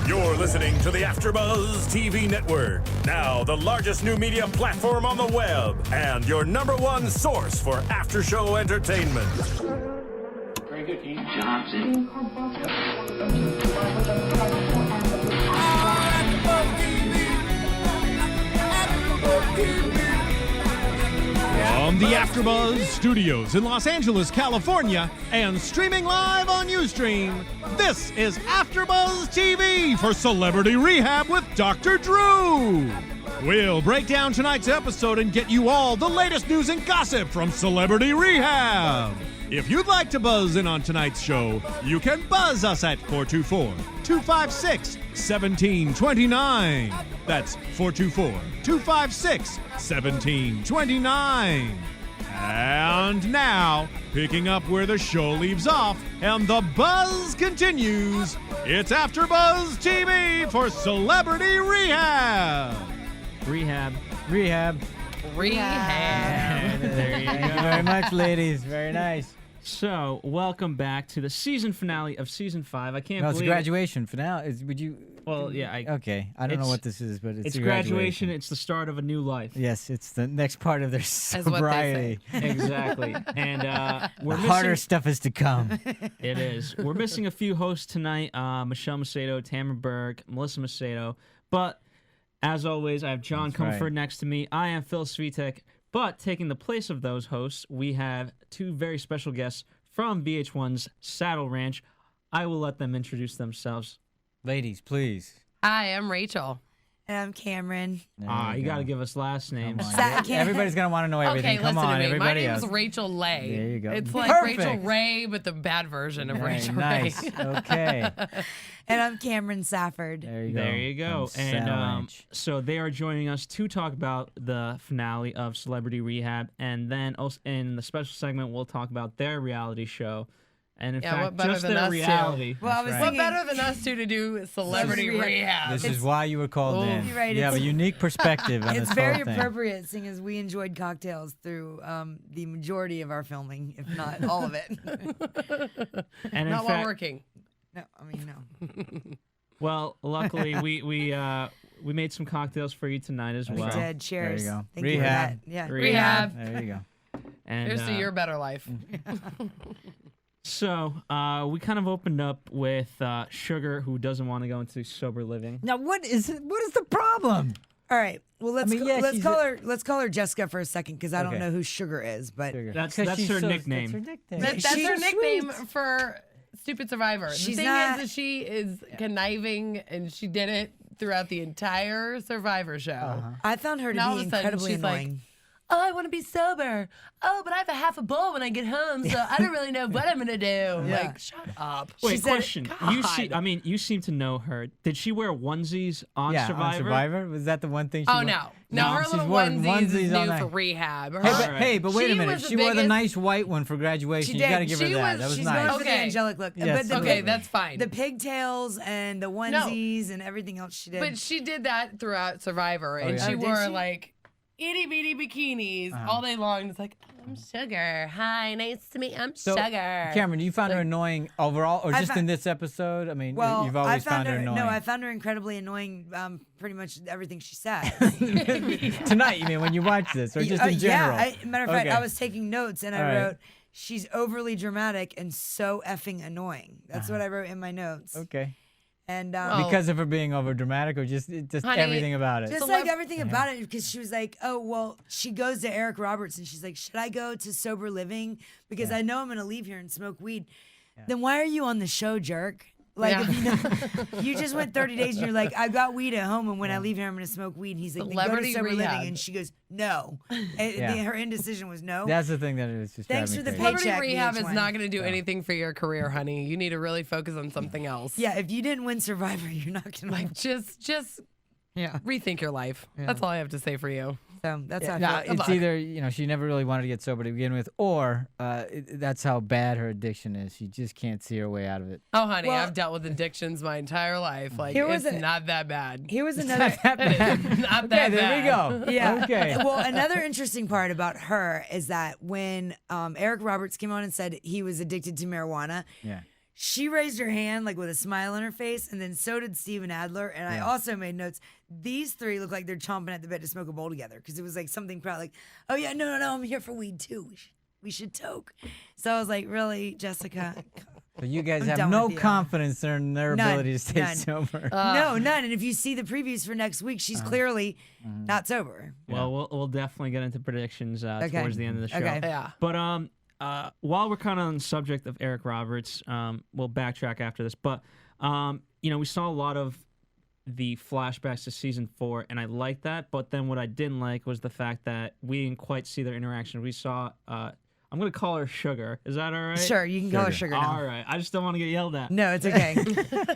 You're listening to the AFTERBUZZ TV Network, now the largest new media platform on the web, and your #1 source for after-show entertainment. Very good, Ian. Johnson. From the AFTERBUZZ Studios in Los Angeles, California, and streaming live on Ustream, this is AFTERBUZZ TV for Celebrity Rehab with Dr. Drew. We'll break down tonight's episode and get you all the latest news and gossip from Celebrity Rehab. If you'd like to buzz in on tonight's show, you can buzz us at 424-256-1729. That's 424-256-1729. And now, picking up where the show leaves off and the buzz continues, it's AFTERBUZZ TV for Celebrity Rehab. Rehab. Rehab. There you Thank you go. very much, ladies. Very nice. So, welcome back to the season finale of season 5. I can't No, it's a believe graduation finale. Would you? Well, yeah. Okay, I don't know what this is, but it's a graduation. It's the start of a new life. Yes, it's the next part of their sobriety. Exactly. And we're the missing, harder stuff is to come. It is. We're missing a few hosts tonight. Michelle Macedo, Tamara Berg, Melissa Macedo. But as always, I have John Comerford next to me. I am Phil Svitek. But taking the place of those hosts, we have two very special guests from VH1's Saddle Ranch. I will let them introduce themselves. Ladies, please. Hi, I'm Rachel. And I'm Cameron. You got to give us last names. Everybody's going to want to know everything. Okay, Come listen on, to me. everybody My else. name's Rachel Lay. There you go. It's like Perfect. Rachel Ray, but the bad version of Very Rachel nice. Ray. Okay. And I'm Cameron Safford. There you go. There you go. From And Saddle Ranch. so they are joining us to talk about the finale of Celebrity Rehab. And then also in the special segment, we'll talk about their reality show. And in Yeah, fact, what better just than their us two? reality. Well, I was right. What thinking, better than us two to do Celebrity Rehab? This is why you were called in. You're right, You have a it's- unique perspective on this it's very whole thing. appropriate, seeing as we enjoyed cocktails through the majority of our filming, if not all of it. And in Not while fact, working. No, I mean, no. well, luckily we made some cocktails for you tonight as We well. did. Cheers. There you go. Thank you for Rehab. that. Yeah. Rehab. There you go. And Here's to your better life. so we kind of opened up with Sugar, who doesn't want to go into sober living. Now, what is the problem? All right. Well, let's I mean, yeah, let's she's call her Jessica for a second, because I don't Okay. know who Sugar is, but That's 'Cause her she's nickname. That's her nickname. That's She's her so nickname sweet. for Stupid Survivor. The She's thing not- is that she is conniving, and she did it throughout the entire Survivor show. I found her to Now all be of a sudden incredibly she's like, annoying. Oh, I want to be sober. Oh, but I have a half a bowl when I get home, so I don't really know what I'm gonna do. Yeah. Like, shut up. Wait, said- question. You seem to know her. Did she wear onesies on Yeah, Survivor? on Survivor? Was that the one thing she Oh wore? no, her she's little worn onesies is all new night. for rehab. Hey, Her- but wait a She minute. was the She wore the biggest- nice white one for graduation. She You got to did. give her She that. was- That was She's nice. known for the Okay. angelic look. Yes, but the Okay, pig- that's fine. The pigtails and the onesies and everything else she did. But she did that throughout Survivor, and yeah? she Oh, did wore she? like itty bitty bikinis all day long. It's like, I'm Sugar. Hi, nice to meet you. I'm So, Sugar. Cameron, you found her annoying overall, or I just found- in this episode? I mean, well, you've always I found her annoying. No, I found her incredibly annoying. Pretty much everything she said. Tonight, you mean, when you watch this, or just in general? Yeah. Matter of fact, Okay. I was taking notes and I All right. wrote, "She's overly dramatic and so effing annoying." That's what I wrote in my notes. Okay. And Because of her being over dramatic, or just Honey, everything about it? just like everything about it, because she was like, "Oh, well," she goes to Eric Roberts and she's like, "Should I go to sober living? Because I know I'm going to leave here and smoke weed." Then why are you on the show, jerk? Like, Yeah. if you know, you just went 30 days and you're like, "I've got weed at home, and when I leave here, I'm going to smoke weed." And he's like, "Then go to Celebrity sober Rehab. living," and she goes, "No." Her indecision was no. That's the thing that is just Thanks driving me for the crazy. paycheck. Celebrity Rehab is VH1. not going to do anything for your career, honey. You need to really focus on something else. Yeah, if you didn't win Survivor, you're not going to. Like, just Yeah. rethink your life. That's all I have to say for you. So that's how I Yeah, feel. it's either she never really wanted to get sober to begin with, or that's how bad her addiction is. She just can't see her way out of it. Oh, honey, Well- I've dealt with addictions my entire life. Like, Here was it's a- not that bad. Here was another. Not that Okay, bad. there we go. Yeah. Okay. Well, another interesting part about her is that when Eric Roberts came on and said he was addicted to marijuana, Yeah. She raised her hand like with a smile on her face, and then so did Steven Adler. And I also made notes. These three look like they're chomping at the bit to smoke a bowl together because it was like something proud, like, oh yeah, no, I'm here for weed too. We should toke. So I was like, really, Jessica? So you guys I'm have done no with you. confidence in their None, ability to stay none. sober. No, none. And if you see the previews for next week, she's clearly not sober. Well, we'll definitely get into predictions Okay. towards the end of the show. Okay. Yeah. But while we're kind of on the subject of Eric Roberts, we'll backtrack after this. But we saw a lot of the flashbacks to season 4, and I liked that. But then what I didn't like was the fact that we didn't quite see their interaction. We saw. I'm gonna call her Sugar. Is that all right? Sure, you can call her Sugar now. All right. I just don't want to get yelled at. No, it's okay.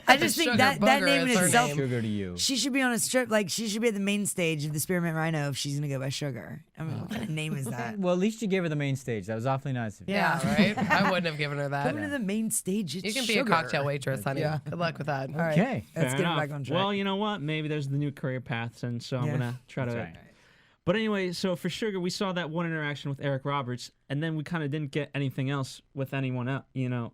I just think Sugar that Booger name in is her itself. name. Sugar to you. She should be on a strip. Like, she should be at the main stage of the Spearmint Rhino if she's going to go by Sugar. I mean, what kind of name is that? Well, at least you gave her the main stage. That was awfully nice of you. Yeah, right? I wouldn't have given her that. Coming to the main stage, it's You can be Sugar. a cocktail waitress, honey. Yeah. Good luck with that. All right, Okay. let's Fair get it enough. back on track. Well, you know what? Maybe there's the new career paths, and so I'm Yeah. gonna try to. That's right. But anyway, so for Sugar, we saw that one interaction with Eric Roberts, and then we kind of didn't get anything else with anyone else,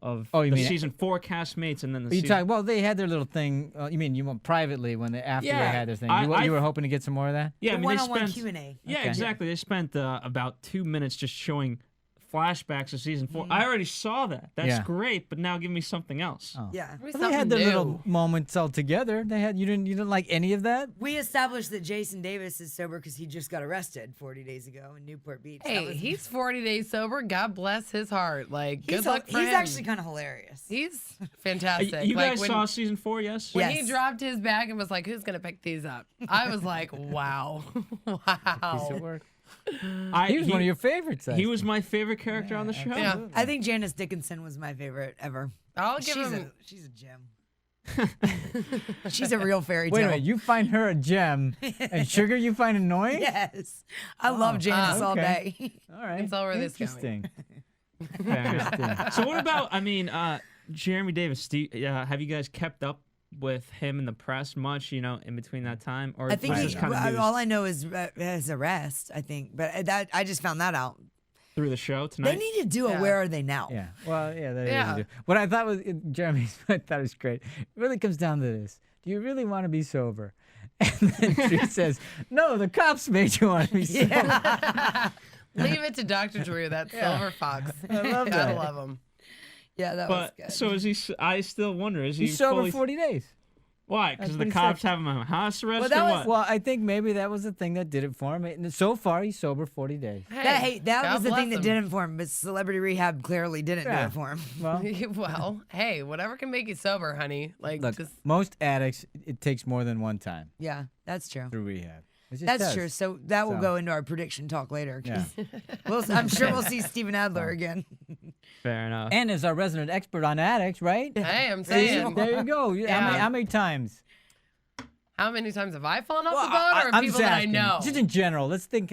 of Oh, you the mean- season 4 castmates, and then the You season. talk, well, they had their little thing. You went privately when after Yeah, they had their thing. I- You were hoping to get some more of that? Yeah, the I mean, they one-on-one spent. Q&A. Yeah, Okay. exactly. They spent about 2 minutes just showing flashbacks of season 4. I already saw that. That's Yeah. great, but now give me something else. Oh. Yeah. Maybe Well, they had something their new. little moments all together. You didn't like any of that? We established that Jason Davis is sober because he just got arrested 40 days ago in Newport Beach. That Hey, was- he's 40 days sober. God bless his heart. Like, good luck for he's him. actually kind of hilarious. He's fantastic. You Like, guys when, saw season 4, yes? when Yes. he dropped his bag and was like, "Who's gonna pick these up?" I was like, "Wow, wow." Piece of work. I, He was one of your favorites. He was my favorite character on the show. Yeah. I think Janice Dickinson was my favorite ever. I'll give she's him. she's a gem. She's a real fairy Wait tale. a minute, you find her a gem, and Sugar you find annoying? Yes. I love Janice all okay. day. All right. Can tell where this going. Interesting. Fair. So what about? I mean, Jeremy Davis. Have you guys kept up with him in the press much? In between that time, or I think was this kind of news all I know is his arrest, I think. But that I just found that out. through the show tonight? They need to do a Yeah. Where Are They Now? Yeah. Well, yeah. That Yeah. is what I thought was Jeremy's. I thought was great. It really comes down to this: do you really want to be sober? And then Drew says, "No, the cops made you want to be sober." Leave it to Dr. Drew, that silver fox. I love Gotta that. love him. Yeah, that was But good. so is he? I still wonder. Is he He's sober fully, 40 days. Why? Because That's the what he cops said. have him on house arrest Well, that or was- what? Well, I think maybe that was the thing that did it for him. And so far, he's sober 40 days. Hey, that God was the thing bless that him. did it for him, but Celebrity Rehab clearly didn't do Yeah. it for him. Well, Well, hey, whatever can make you sober, honey. Like, look, just most addicts, it takes more than one time Yeah, that's true. through rehab. It just That's does. true. So that will So- go into our prediction talk later. Yeah. 'Cause I'm sure we'll see Steven Adler again. Fair enough. And as our resident expert on addicts, right? hey, I'm There saying. you go. Yeah. How many times? How many times have I fallen off Well, the boat, or I'm people just that I asking. know? Just in general. Let's speak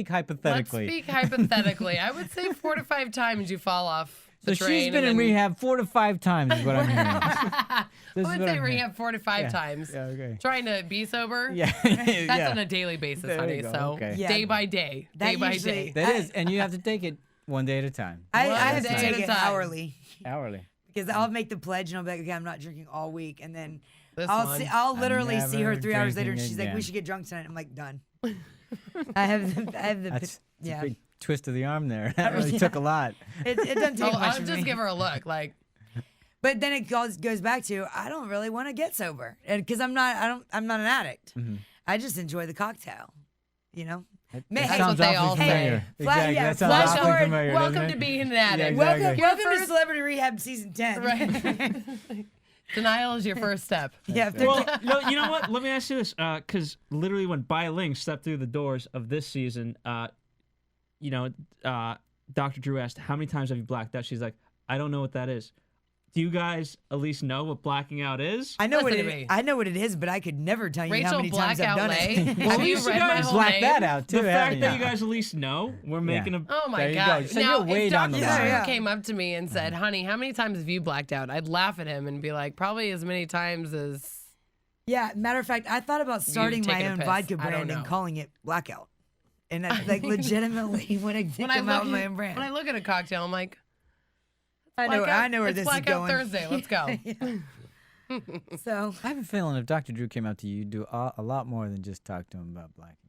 hypothetically. Let's speak hypothetically. I would say 4 to 5 times you fall off So the train. she's been in and then- rehab 4 to 5 times, is what I'm hearing. I This is would what say I'm rehab 4 to 5 Yeah. times. Yeah, okay. Trying to be sober. Yeah. That's yeah. on a daily basis, There you honey. go, So okay. Yeah. day by day, That day by usually- day. That is, and you have to take it one day at a time. I One have to day at take a it time. hourly Hourly. because I'll make the pledge and I'll be like, okay, I'm not drinking all week, and then This I'll one. I'll literally see her never 3 hours later, and drinking she's like, we again. should get drunk tonight. I'm like, done. I have the That's a yeah. big twist of the arm there. That really took a lot. It doesn't take much I'll from just me. give her a look. Like, But then it goes back to I don't really want to get sober, and because I'm not an addict. I just enjoy the cocktail, you know. That hey, sounds what they awfully all say. familiar. Fla- Exactly. yeah, That sounds flash awfully forward, familiar. welcome doesn't to it? being an addict. Yeah, exactly. Welcome to Celebrity Rehab season 10. Right. Denial is your first step. Yeah. Well, no, you know what? Let me ask you this, because literally when Bai Ling stepped through the doors of this season, Dr. Drew asked, "How many times have you blacked out?" She's like, "I don't know what that is." Do you guys at least know what blacking out is? I know what Listen it to is. me. I know what it is, but I could never tell you Rachel how many times I've done Blackout Lay. it. Have you least read you my guys whole Black name? that out too. The fact haven't that you? you guys at least know, we're making a. Oh my There you God. go. So now, you're way if down Dr. the Drew line. Yeah. came up to me and said, honey, how many times have you blacked out? I'd laugh at him and be like, probably as many times as. Yeah, matter of fact, I thought about starting my taken a own piss. vodka I don't brand and know. calling it Blackout. And I, like legitimately when I think When I, about look, my own brand. when I look at a cocktail, I'm like, I know where it's this is Blackout going. Thursday. Let's go. So I have a feeling if Dr. Drew came out to you, you'd do a lot more than just talk to him about blacking out.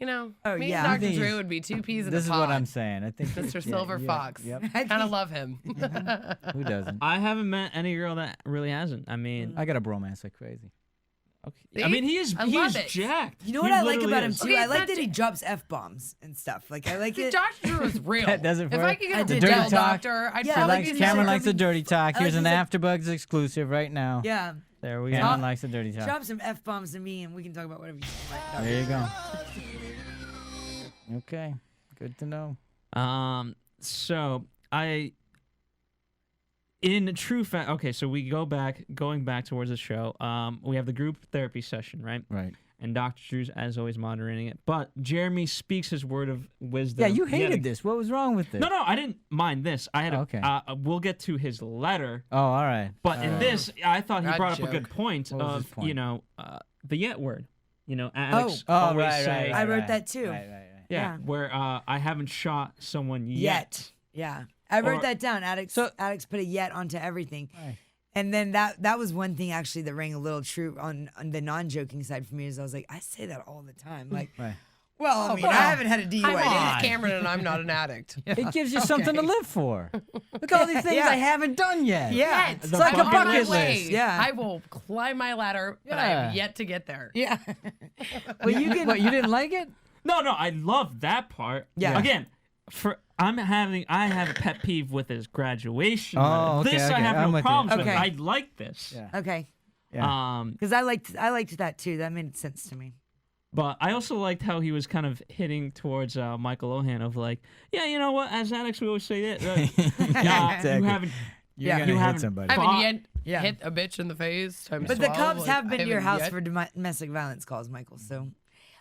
You know, Oh, me yeah. and I Dr. think Drew he's- would be two peas in This a is pod. what I'm saying. I think Mr. Silver Fox. Yep. Kind of love him. Who doesn't? I haven't met any girl that really hasn't. I mean, I got a bromance like crazy. okay. I mean, he is love it. jacked. you know what He I like literally about him is. too? Okay, I it's like not that he ju- drops f-bombs and stuff. Like I like it. Dr. Drew is real. That does it for If her? I could I get a did dirty hotel talk. doctor, I'd Yeah, She I probably like likes, his Cameron like- likes the dirty talk. I like Here's an his- AfterBuzz exclusive right now. Yeah. There we Cameron go. likes the dirty talk. Drop some f-bombs to me, and we can talk about whatever you want. There you go. Okay, good to know. So in true fact, okay, so we going back towards the show. We have the group therapy session, right? Right. And Dr. Drew's, as always, moderating it. But Jeremy speaks his word of wisdom. Yeah, you He had hated this. What was wrong with this? No, I didn't mind this. I had a, Okay. we'll get to his letter. Oh, all right. But in this, I thought he God brought up a joke. good point What was his of, point? you know, the yet word. You know, addicts Oh, always right, say, right, I right, wrote right. that too. Right. yeah, where I haven't shot someone yet. Yeah. I wrote Or- that down. Addicts put a yet onto everything. Right. And then that was one thing actually that rang a little true on the non-joking side for me is I was like, I say that all the time. Like, Right. well, I mean, well, I haven't had a DUI. Hi, my name yet. is Cameron, and I'm not an addict. It gives you something to live for. Look at all these things Yeah. I haven't done yet. Yeah. Yet. It's like a I'm on my bucket way. list. Yeah. I will climb my ladder, but I Yeah. have yet to get there. Yeah. Well, you can. What, you didn't like it? No, I love that part. Yeah. Again, I have a pet peeve with his graduation. Oh, letter. okay, This I okay, have I'm no with you. problems with. Okay. I like this. Yeah. Okay. Yeah. Because I liked that too. That made sense to me. But I also liked how he was kind of hitting towards Michael Lohan of like, yeah, you know what? As addicts, we always say that. Exactly. You haven't. You're Yeah. gonna You hit haven't- somebody. I haven't yet Yeah. hit a bitch in the face. Times But the 12, cops like, have been I to your haven't house yet. for domestic violence calls, Michael. So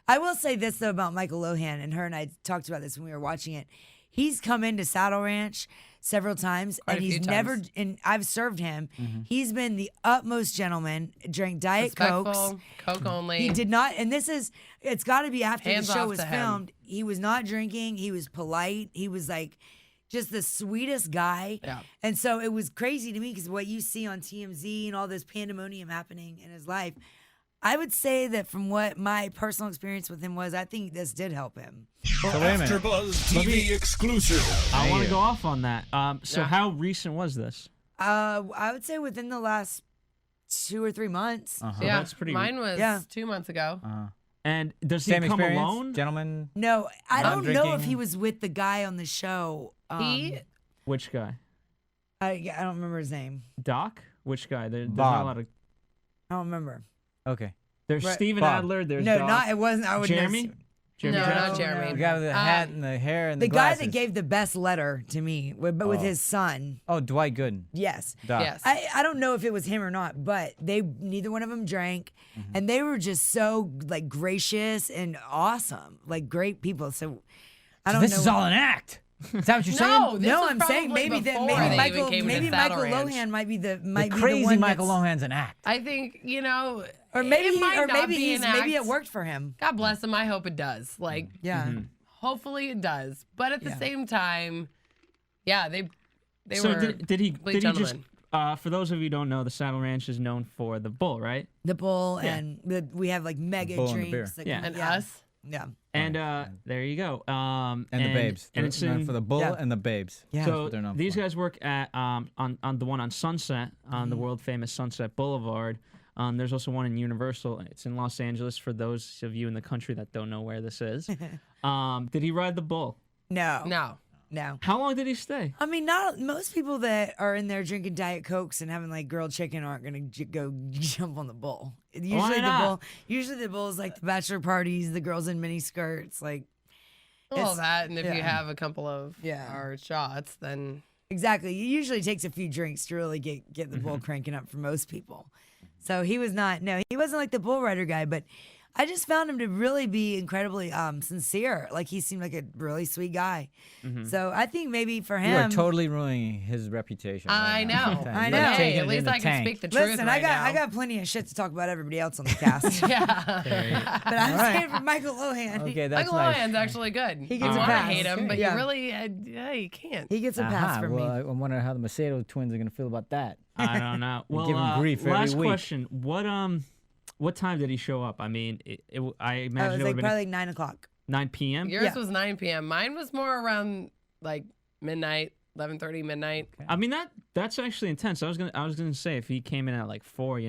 I will say this, though, about Michael Lohan, and her and I talked about this when we were watching it. He's come into Saddle Ranch several times, Quite and a he's few never, times. and I've served him. He's been the utmost gentleman, drank Diet Cokes. Respectful, Coke only. He did not, and it's got to be after Hands the show off was to him. filmed. He was not drinking. He was polite. He was like just the sweetest guy. Yeah. And so it was crazy to me because what you see on TMZ and all this pandemonium happening in his life, I would say that from what my personal experience with him was, I think this did help him. So wait a minute. AfterBuzz TV exclusive. I want to you. go off on that. So Yeah. how recent was this? I would say within the last 2 or 3 months. Uh-huh. Yeah, that's pretty Mine was Yeah. 2 months ago. And does he Same come experience, alone? gentlemen. No, I Not don't know if drinking. he was with the guy on the show. He Which guy? I don't remember his name. Doc? Which guy? There's not Bob. a lot of. I don't remember. Okay. There's Right. Steven Bob. Adler. There's No, Doc. not it wasn't. I would Jeremy. Jeremy No, Jackson? not Jeremy. The guy with the hat and the hair and The the guy glasses. that gave the best letter to me, but with Oh. his son. Oh, Dwight Gooden. Yes. Doc. Yes. I don't know if it was him or not, but neither one of them drank, and they were just so like gracious and awesome, like great people. So I don't This know. is all an act. Is that what you're saying? No, this No, was I'm saying probably maybe that before maybe they even Michael came into maybe Saddle Michael Ranch. Lohan might be the The one crazy Michael that's- Lohan's an act. I think, you know, or maybe it might not be an maybe it act. worked for him. God bless him. I hope it does. Like, Yeah. hopefully it does. But at the Yeah. same time, yeah, they So were did he complete just? gentlemen. For those of you who don't know, the Saddle Ranch is known for the bull, right? The bull Yeah. and we have like mega bull and the beer. drinks. That Yeah. come- And us. Yeah. And there you go. And the babes. And They're it's known in for the bull Yeah. and the babes. Yeah. That's So what they're known these for. guys work at on the one on Sunset on the world famous Sunset Boulevard. There's also one in Universal. It's in Los Angeles. For those of you in the country that don't know where this is, did he ride the bull? No. No. No. How long did he stay? I mean, not most people that are in there drinking Diet Cokes and having like grilled chicken aren't gonna go jump on the bull. Usually not? Usually the bull is like the bachelor parties, the girls in mini skirts, like All It's- that. And if you yeah. have a couple of Yeah. our shots, then exactly. It usually takes a few drinks to really get the bull cranking up for most people. So he was not. No, he wasn't like the bull rider guy, but I just found him to really be incredibly sincere. Like he seemed like a really sweet guy. So I think maybe for him, You are totally ruining his reputation. I right now. know. I You know. are Hey, taking at it least in the I can tank. speak the truth listen, right I now. got plenty of shit to talk about everybody else on the cast. Yeah. But I'm saying for Michael Lohan, Okay, that's Michael nice. Lohan's actually good. He You gets a want to pass. hate him, but Yeah. you really, you can't. he gets a pass Aha, from well, me. I wonder how the Macedo twins are going to feel about that. I don't know. Well, give him grief every last week. question. What time did he show up? I mean, I It imagine was it would like have been probably like 9 o'clock. 9 p.m. Yours Yeah. was 9 p.m. Mine was more around like midnight, 11:30 midnight. I mean that's actually intense. I was gonna say if he came in at like 4,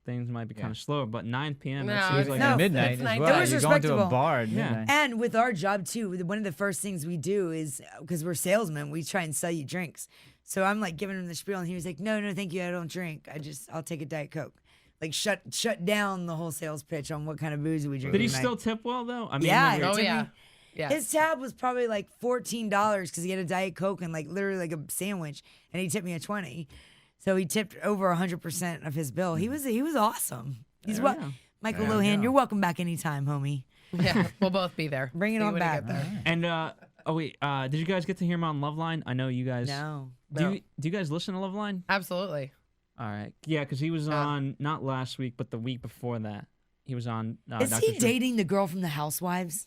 things might be kind of slower, but 9 p.m. No, that seems it's like not. At midnight it's as nice. well. It was You're going to a respectable. bar at Yeah. midnight. And with our job too, one of the first things we do is because we're salesmen, we try and sell you drinks. So I'm like giving him the spiel, and he was like, "No, thank you, I don't drink. I'll take a Diet Coke." Like shut down the whole sales pitch on what kind of booze we drink. Did he tonight. still tip well though? I mean, Yeah. remember- Oh Did yeah, we- yeah. His tab was probably like $14 because he had a Diet Coke and like literally like a sandwich, and he tipped me a 20. So he tipped over 100% of his bill. He was awesome. He's There what we go. Michael Lohan. You're welcome back anytime, homie. Yeah, we'll both be there. Bring it See on when you back. get there. And did you guys get to hear him on Loveline? I know you guys. No. Do you guys listen to Loveline? Absolutely. All right. Yeah, because he was on not last week, but the week before that. He was on. Is Dr. he Drew. dating the girl from the Housewives?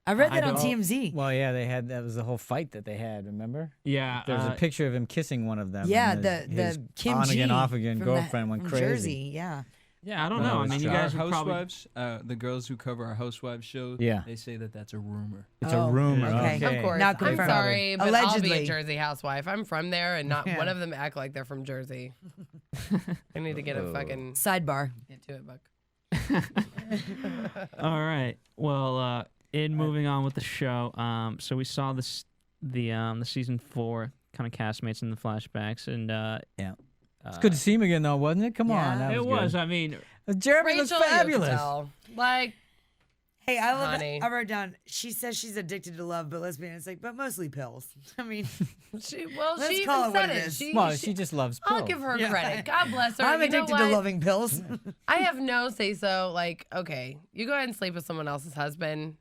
I read I that on don't- TMZ. Well, yeah, that was the whole fight that they had, remember? Yeah. There was a picture of him kissing one of them. Yeah, and his the Kim on G again, off again from girlfriend went from crazy. Jersey, yeah. Yeah, I don't No, know. I it's mean, you true. guys Our would probably. housewives, the girls who cover our housewives show, Yeah. they say that that's a rumor. It's Oh, a rumor. okay. Of course. Not I'm confirmed. sorry, but I'll be Allegedly. a Jersey housewife. I'm from there, and not Yeah. one of them act like they're from Jersey. I need to get a fucking Sidebar. get to it, Buck. All right. Well, in moving on with the show, so we saw the season 4 kind of castmates in the flashbacks, and Yeah. It's good to see him again, though, wasn't it? Come Yeah. on. That it was. was. Good. I mean, Jeremy looks Rachel, you can fabulous. tell. Like, Hey, I love Honey. it. I wrote down, she says she's addicted to love, but let's be honest, like, but mostly pills. I mean, she Let's even call it what said it it. is. Well, she just loves pills. I'll give her Yeah. credit. God bless her. I'm You know addicted to what? loving pills. I have no say so. Like, okay, you go ahead and sleep with someone else's husband.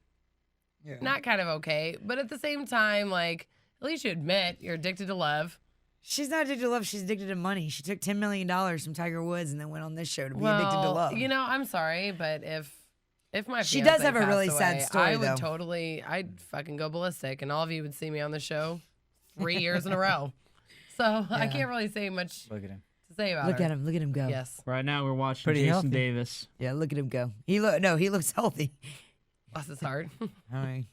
Yeah. Not kind of okay, but at the same time, like, at least you admit you're addicted to love. She's not addicted to love. She's addicted to money. She took $10 million from Tiger Woods and then went on this show to be addicted to love. You know, I'm sorry, but if my She does fiancé have a passed really sad away, story, I would though. I'd fucking go ballistic, and all of you would see me on the show 3 years in a row. So I can't really say much Look at him. to say about Look her. at him. Look at him go. Yes, right now we're watching Pretty Jason healthy. Davis. Yeah, look at him go. He looks healthy. bless his heart. I mean,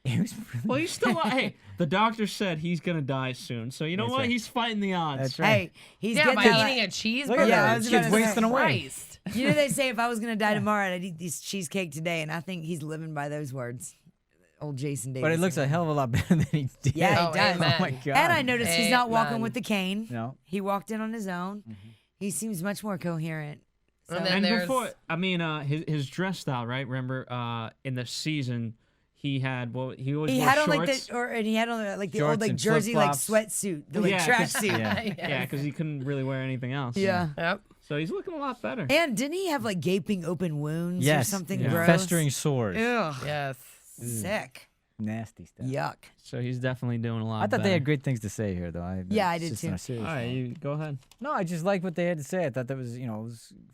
He was really Well, he's still. Hey, the doctor said he's gonna die soon, so you know That's what? right. He's fighting the odds. That's right. hey, he's Yeah, getting by that. eating a cheeseburger. Look at Yeah, I that. was Kid's about to say. wasting away. Christ. You know, they say if I was going to die tomorrow, I'd eat this cheesecake today, and I think he's living by those words. Old Jason Davis. But it looks a hell of a lot better than he did. Yeah, he Oh, does. amen. Oh my god. And I noticed he's not walking Amen. with the cane. No. He walked in on his own. He seems much more coherent. So, And then And there's before, I mean, his dress style, right? Remember, in the season, he had he always he wore had on shorts. and he had on like the Shorts old like and jersey like flip-flops. sweatsuit, the like Yeah, trash 'cause- suit. Yeah. Yeah, because he couldn't really wear anything else. Yeah. Yep. So he's looking a lot better. And didn't he have like gaping open wounds Yes. or something Yeah. gross? Festering sores. Ugh. Yes. Sick. Nasty stuff. Yuck. So he's definitely doing a lot. I thought better. they had great things to say here, though. Yeah, I it's did just too. on a serious All right, note. you go ahead. No, I just liked what they had to say. I thought that was,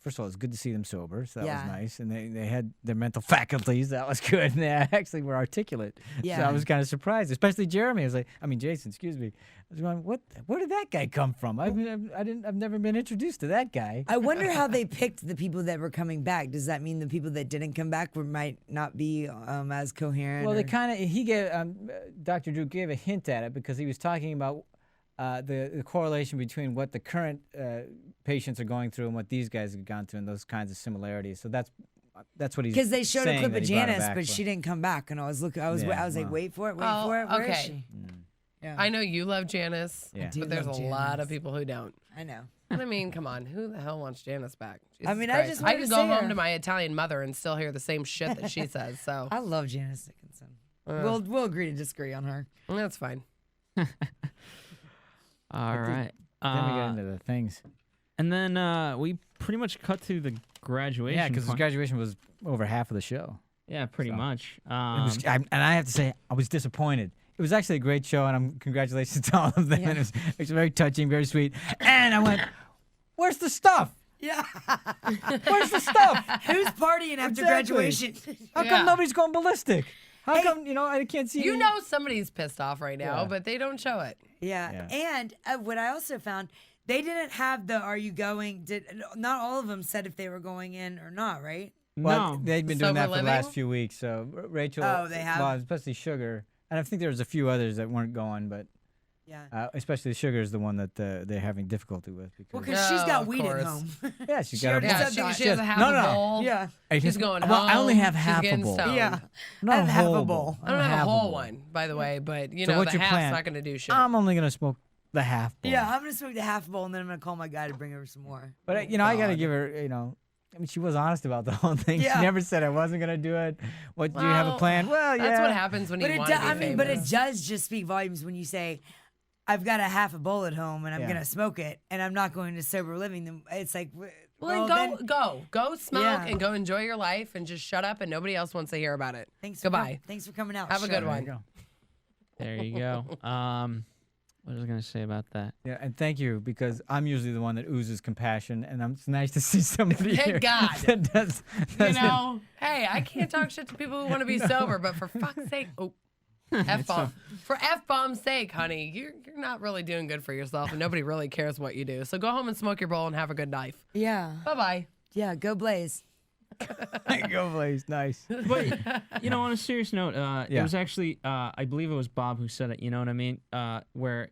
first of all, it was good to see them sober, so that Yeah. was nice. And they had their mental faculties. That was good. And they actually were articulate. So Yeah. I was kind of surprised, especially Jeremy. I was like, Jason, excuse me. I was going, where did that guy come from? I've never been introduced to that guy. I wonder how they picked the people that were coming back. Does that mean the people that didn't come back might not be as coherent? Well, they or- kind of, he gave, Dr. Drew gave a hint at it because he was talking about the correlation between what the current patients are going through and what these guys have gone through and those kinds of similarities. So that's what he's Because they showed a saying clip that of he brought her like, back for. she didn't come back, and I was looking. I was Yeah, like, wow. wait for it, wait Oh, for it. Where is okay. she? Yeah. I know you love Janice, Yeah. do but there's a love lot Janice. of people who don't. I know. And I mean, come on, who the hell wants Janice back? I mean, I Christ. just I wanted could to go see home her. to my Italian mother and still hear the same shit that she says. So I love Janice Dickinson. We'll agree to disagree on her. that's fine. All right. Then we got into the things. And then we pretty much cut to the graduation. Yeah, because his party. graduation was over half of the show. Yeah, pretty So, much. And I have to say, I was disappointed. It was actually a great show, and congratulations to all of them. And it was very touching, very sweet. And I went, "Where's the stuff? Yeah. Where's the stuff? Who's partying after Exactly. graduation? How Yeah. come nobody's going ballistic? How come I can't see? You any- know somebody's pissed off right now, Yeah. but they don't show it. Yeah. And what I also found, they didn't have the "Are you going?" Not all of them said if they were going in or not, right? Well, No. they've been doing Sober that for the last living? few weeks. So Rachel, Oh, they have? well, especially Sugar, and I think there was a few others that weren't going, but Yeah. especially Sugar is the one that they're having difficulty with Well, because because she's Oh, got of weed course. at home. yeah, she's she got a already Yeah, said she, that. she has a half No, a no. bowl. Yeah. She's going well, home. I only have She's half a getting bowl. stoned. Yeah. Not I have a half whole a bowl. I don't have a half whole bowl. one, by the way, but So what's the your half's plan? not going to do shit. I'm only gonna smoke the half bowl. Yeah, I'm gonna smoke the half bowl and then I'm gonna call my guy to bring over some more. But I gotta give her, I mean, she was honest about the whole thing. Yeah. She never said I wasn't gonna do it. What do you have a Well, plan? Well, yeah. That's what happens when But you it, want to be famous. but it does just speak volumes when you say, "I've got a half a bowl at home and I'm Yeah. gonna smoke it and I'm not going to sober living." Then it's like, Well, then go smoke Yeah. and go enjoy your life and just shut up and nobody else wants to hear about it. Goodbye. Thanks for coming out. Have a Shut good up. one. There you go. There you go. What was I gonna say about that? Yeah, and thank you because I'm usually the one that oozes compassion, and it's nice to see somebody Thank here God. that does. You know, hey, I can't talk shit to people who want to be sober, but for fuck's sake, F-bomb. For F-bomb's sake, honey, you're not really doing good for yourself, and nobody really cares what you do. So go home and smoke your bowl and have a good life. Yeah. Bye-bye. Yeah. Go Blaze. Go, Blaze. Nice. But on a serious note, it Yeah. was actually I believe it was Bob who said it. You know what I mean? Where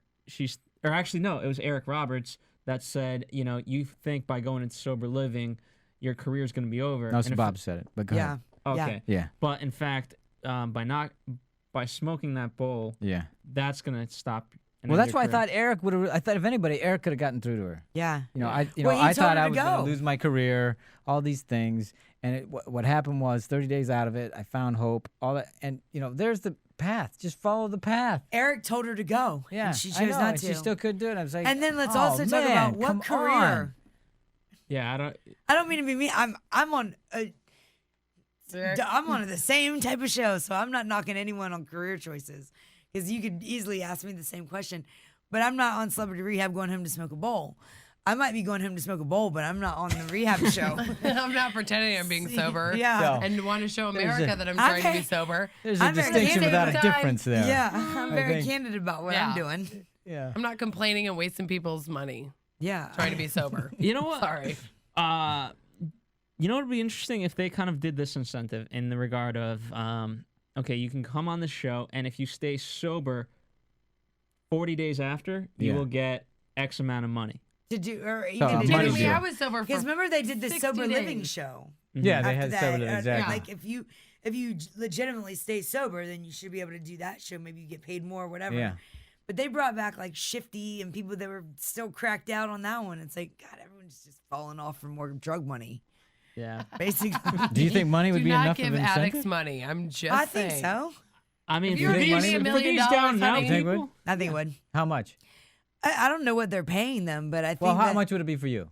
or actually no, it was Eric Roberts that said, you think by going into sober living, your career is going to be over. No, And so if- Bob said it, but go Yeah. ahead. Okay. Yeah. But in fact, by smoking that bowl, Yeah. that's going to stop. and Well, end that's your why I career. thought Eric would have. I thought if anybody, Eric could have gotten through to her. Yeah. I Well, he I told thought her I to was going go. to lose my career, all these things, and what happened was 30 days out of it, I found hope. All that, and there's the path. Just follow the path. Eric told her to go. Yeah, And she chose I know, not and to. she still couldn't do it. I was like, And then let's oh, also talk man, about what come career. on. Yeah, I don't mean to be mean. I'm on I'm on the same type of show, so I'm not knocking anyone on career choices because you could easily ask me the same question. But I'm not on Celebrity Rehab going home to smoke a bowl. I might be going home to smoke a bowl, but I'm not on the rehab show. I'm not pretending I'm being sober. Yeah. And want to show There's America a- that I'm trying to Okay. be sober. There's a I'm very distinction candid without a with time. difference there. Yeah, I'm very think- candid about what Yeah. I'm doing. Yeah. I'm not complaining and wasting people's money Yeah. trying to be sober. You know what? Sorry. You know what would be interesting if they kind of did this incentive in the regard of, okay, you can come on the show, and if you stay sober 40 days after, you Yeah. will get X amount of money. To do, or So, even money to Kidding deal. me? I was sober for because remember they did the 60 sober living days. show. Yeah, they after had that, sober living, exactly. Like if you legitimately stay sober, then you should be able to do that show. Maybe you get paid more, or whatever. Yeah. But they brought back like Shifty and people that were still cracked out on that one. It's like God, everyone's just falling off for more drug money, Yeah. basically. Do you think money would Do be not enough give of an addicts incentive? money. I'm just I saying. think so. I mean, If you were think giving money me $1 would- million, for these down and out honey, You think would? people, I think it would. How much? I don't know what they're paying them, but I think. Well, how that- much would it be for you?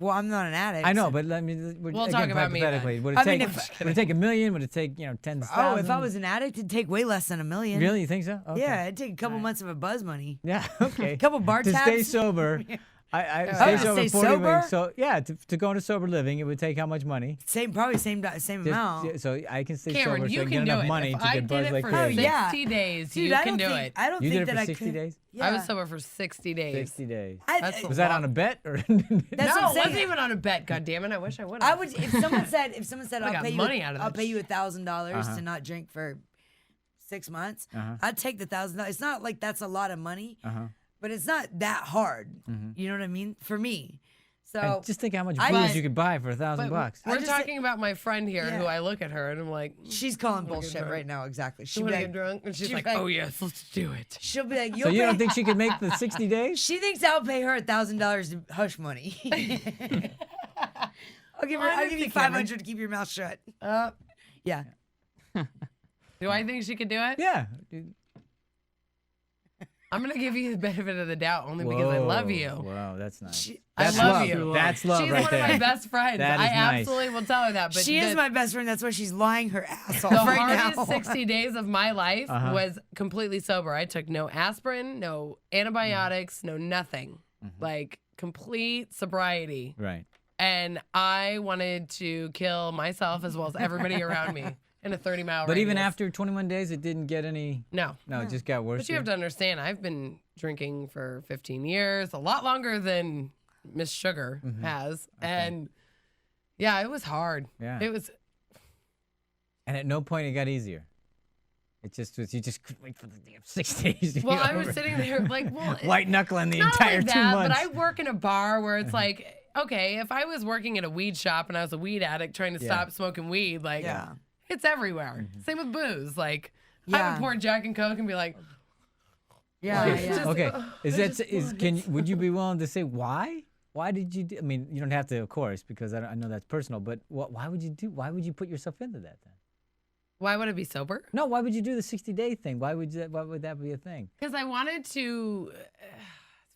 Well, I'm not an addict. I know, so- but let me. We'll again, talk about me then. hypothetically, would it I take? mean, would it take $1 million? Would it take 10,000? Oh, if I was an addict, it'd take way less than $1 million. Really, you think so? Okay. Yeah, it'd take a couple months of a buzz money. Yeah. Okay. Couple bar to stay tabs. sober. I Oh, stay to sober stay 40 sober? weeks. So yeah, to go into sober living, it would take how much money? Probably same Just- amount. so I can stay Cameron, sober, so you I can can get do enough it. money If to I get did buzzed it like for crazy. yeah. 60 days, Dude, you I can don't do think, it. I don't You think did it that for I 60 could. days? Yeah. I was sober for 60 days. 60 days. That's Was that on a bet or? That's No, what I'm it wasn't saying. even on a bet. God damn it! I wish I would. I would if someone said I I'll got pay you money out of I'll that pay you shit. $1,000 to not drink for 6 months. I'd take the $1,000. It's not like that's a lot of money, but it's not that hard. You know what I mean? For me. So And just think how much I- booze you could buy for $1,000 bucks. We're just- talking about my friend here, Yeah. who I look at her and I'm like, she's calling wanna get bullshit drunk. right now. Exactly. "You want to get drunk?" And she's like, like- "Oh yes, let's do it." She'll be like, So you pay- don't think she could make the 60 days? She thinks I'll pay her $1,000 to hush money. I'll give her. I'll give you Honestly, Cameron. $500 to keep your mouth shut. Uh, Yeah. do I think she could do it? Yeah. Dude. I'm gonna give you the benefit of the doubt only because I love you. Wow, that's nice. I That's love love. you. That's love She's right one there. of my best friends. That is I nice. absolutely will tell her that. But She is my best friend. That's why she's lying her ass off the right hardest now. 60 days of my life was completely sober. I took no aspirin, no antibiotics, no nothing. Like complete sobriety. Right. And I wanted to kill myself as well as everybody around me in a 30-mile But even radius. after 21 days, it didn't get any. No. No, it just got worse. But you have to understand, I've been drinking for 15 years, a lot longer than Miss Sugar has. And yeah, it was hard. Yeah. It was. And at no point it got easier. It just was. You just couldn't wait for the damn 6 days. To be Well, I over. was sitting there like, well, white knuckling the not entire only 2 that, months. but I work in a bar where it's like, okay, if I was working at a weed shop and I was a weed addict trying to stop smoking weed, like, it's everywhere. Same with booze. Like, I would pour Jack and Coke and be like, Okay. Would you be willing to say why? Why did you do? I mean, you don't have to, of course, because I know that's personal. But why would you do? Why would you put yourself into that then? why would I be sober? No. Why would you do the 60-day thing? Why would that be a thing? Because I wanted to.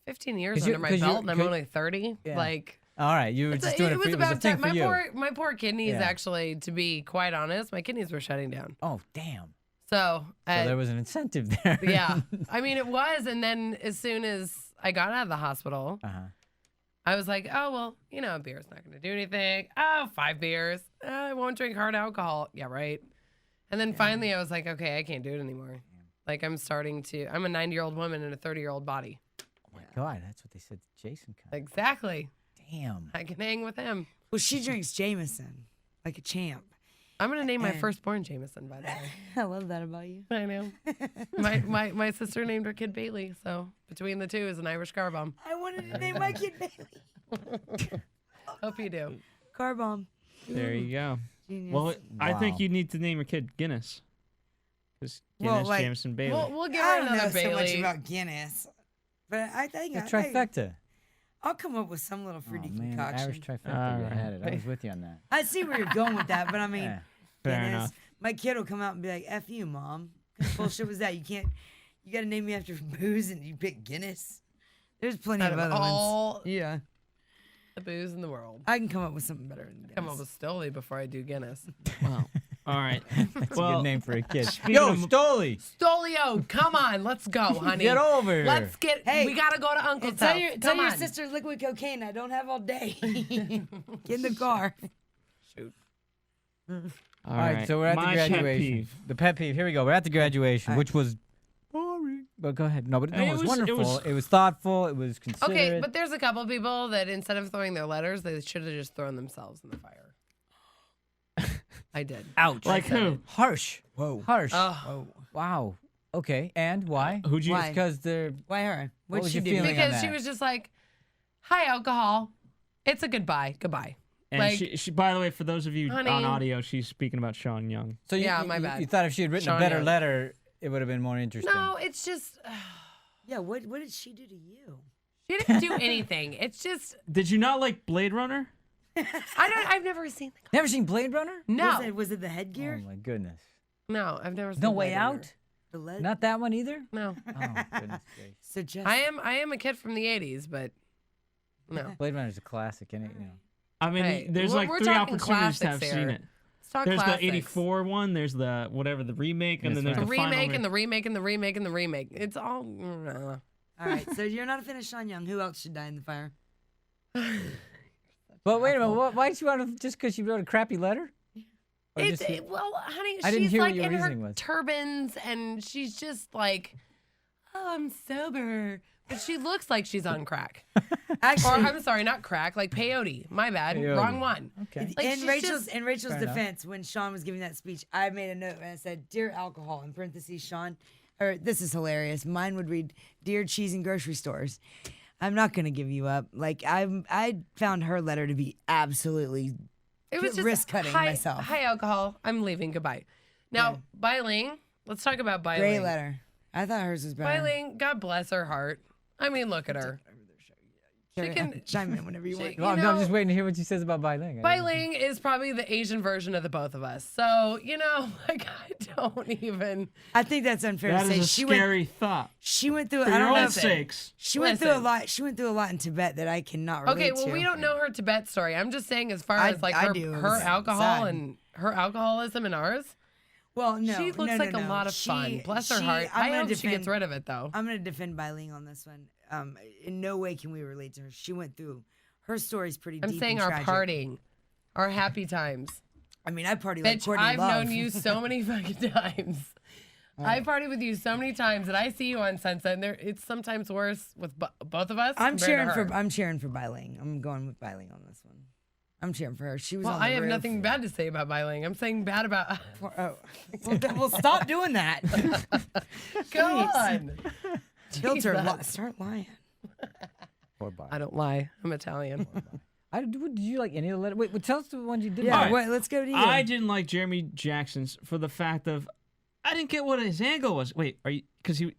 15 years 'Cause you- under my 'cause you- belt, and I'm 'cause- only 30. Yeah. Like, All right, you were just doing it. was It was a about thing time. for you. My poor kidneys, Yeah. actually, to be quite honest, my kidneys were shutting down. Oh damn. So So there was an incentive there. yeah, I mean, it was. And then as soon as I got out of the hospital, I was like, oh, well, a beer's not going to do anything. Oh, 5 beers. I won't drink hard alcohol. Yeah, right. And then finally I was like, okay, I can't do it anymore. Like I'm a 90-year-old woman in a 30-year-old body. Oh my God, that's what they said to Jason. Exactly. Damn. I can hang with him. Well, she drinks Jameson like a champ. I'm going to name my firstborn Jameson, by the way. I love that about you. I know. my sister named her kid Bailey, so between the two is an Irish car bomb. I wanted to name my kid Bailey. Hope you do. Car bomb. There you go. Genius. Well, I think Wow. you need to name your kid Guinness. Because Well, Guinness, like- Jameson, Bailey. We'll give I her don't know another so much Bailey. about Guinness, but I think A I trifecta. I'll come up with some little Oh fruity man, concoction. Irish trifecta. All You right. had it. I was with you on that. I see where you're going with that, but I mean, Yeah. Fair Guinness. enough. My kid will come out and be like, "F you, mom." What kind of bullshit was that? You got to name me after booze and you pick Guinness. There's plenty Out of of other all ones. Yeah, the booze in the world. I can come up with something better than Guinness. Come up with Stoli before I do Guinness. Wow. All right. That's a well, good name for a kid. speaking Yo, of- Stoli, Stolio, come on, let's go, honey. get over here. Let's get. Hey, we gotta go to Uncle's And tell house. your Come on. sister liquid cocaine. I don't have all day. Get in the car. All right, so we're at the My pet graduation. peeve. The pet peeve. Here we go. We're at the graduation, All right. which was boring. But go ahead. No, but no, It it was was- it wonderful. was- It was thoughtful. It was considerate. Okay, but there's a couple people that instead of throwing their letters, they should have just thrown themselves in the fire. I did. ouch. Like who? Harsh. Whoa. Harsh. Oh. Wow. Okay, and why? Who'd you? Why? Because they're. Why her? What What'd was she your do? feeling? on Because she that. was just like, "Hi, alcohol. It's a goodbye. Goodbye." And Like- she, by the way, for those of you Honey. on audio, she's speaking about Sean Young. So you, Yeah, you- my you- bad. You thought if she had written Sean a better Young. letter, it would have been more interesting. No, it's just Yeah. What did she do to you? she didn't do anything. It's just Did you not like Blade Runner? I've never seen the. Never seen Blade Runner? No, Was it the headgear? Oh my goodness. no, I've never seen. No Blade Way Runner. Out? The lead? Not that one either? No, Oh goodness gracious. So just I am a kid from the '80s, but no. Blade Runner's a classic, and you know. I mean, Hey, there's we're- like we're 3 talking opportunities to have classics seen here. it. Let's talk There's classics. the '84 one. There's the whatever the remake, and That's then there's right. The the final remake and the remake and the remake and the remake. It's all. all right. So you're not a finished Sean Young. Who else should die in the fire? But wait a minute, why did you want to, just because she wrote a crappy letter? Or It's, just- well, honey, I didn't she's hear what like your in her reasoning was. turbans and she's just like, oh, I'm sober. But she looks like she's on crack. Or, Actually, I'm sorry, not crack, like peyote. My bad. Peyote. Wrong one. Okay. Like, in she's Rachel's just- in Rachel's Fair enough. defense, when Sean was giving that speech, I made a note and I said, "Dear alcohol," in parentheses, Sean. Or this is hilarious. Mine would read, "Dear cheese and grocery stores." I'm not gonna give you up. Like I found her letter to be absolutely. It was just risk-cutting hi, myself. Hi, alcohol. I'm leaving. Goodbye. Now, Bailing. Let's talk about Bailing. Great letter. I thought hers was better. Bailing, God bless her heart. I mean, look at her. She can chime in whenever you want. Well, I'm just waiting to hear what she says about Bai Ling. Bai Ling is probably the Asian version of the both of us. So, like, I don't even. I think that's unfair That to say. is a scary thought. She went through. For I your don't know. own sakes. She went through a lot. She went through a lot in Tibet that I cannot relate Okay, to. well, we don't know her Tibet story. I'm just saying, as far I as like do. It her was alcohol sad. and her alcoholism and ours. Well, no, She looks like a lot of fun. Bless her heart. I hope she gets rid of it, though. I'm going to defend Bai Ling on this one. In no way can we relate to her. She went through. Her story's pretty deep. I'm saying and our tragic. partying, our happy times. I mean, I party like Bitch, Courtney I've Love. known you so many fucking times. I partied with you so many times that I see you on Sunset, and it's sometimes worse with both of us. I'm cheering for. I'm cheering for Bai Ling. I'm going with Bai Ling on this one. I'm cheering for her. She was. Well, on the I have roof. nothing bad to say about Bai Ling. I'm saying bad about. Well, stop doing that. Go on. Filter. Jesus. Start lying. Poor Bai. I don't lie. I'm Italian. Did you like any of the letter? Wait, tell us the ones you did. Yeah. All right. Wait, let's go to you. I didn't like Jeremy Jackson's for the fact of I didn't get what his angle was. Wait, are you? Because he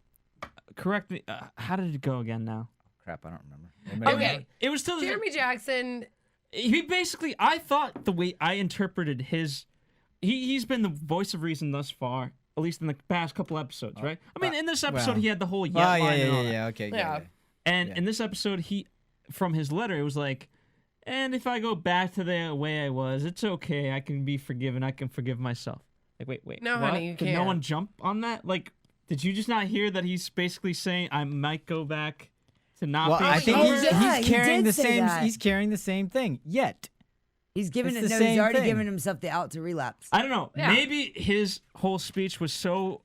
correct me. How did it go again now? Crap, I don't remember. Okay. It was still Jeremy Jackson. He basically. I thought the way I interpreted his, he's been the voice of reason thus far. At least in the past couple episodes, right? I mean, in this episode, well. he had the whole Oh, line and all that. yeah. Okay. Yeah. And in this episode, he, from his letter, it was like, and if I go back to the way I was, it's okay. I can be forgiven. I can forgive myself. Like, wait. No, what? honey, you Did no can't. one jump on that? Like, did you just not hear that he's basically saying I might go back to not Well, being I think sober? yeah, he's he carrying did the say same. that. He's carrying the same thing. Yet. He's given It's it. the No, same he's already thing. given himself the out to relapse. I don't know. Yeah. Maybe his whole speech was so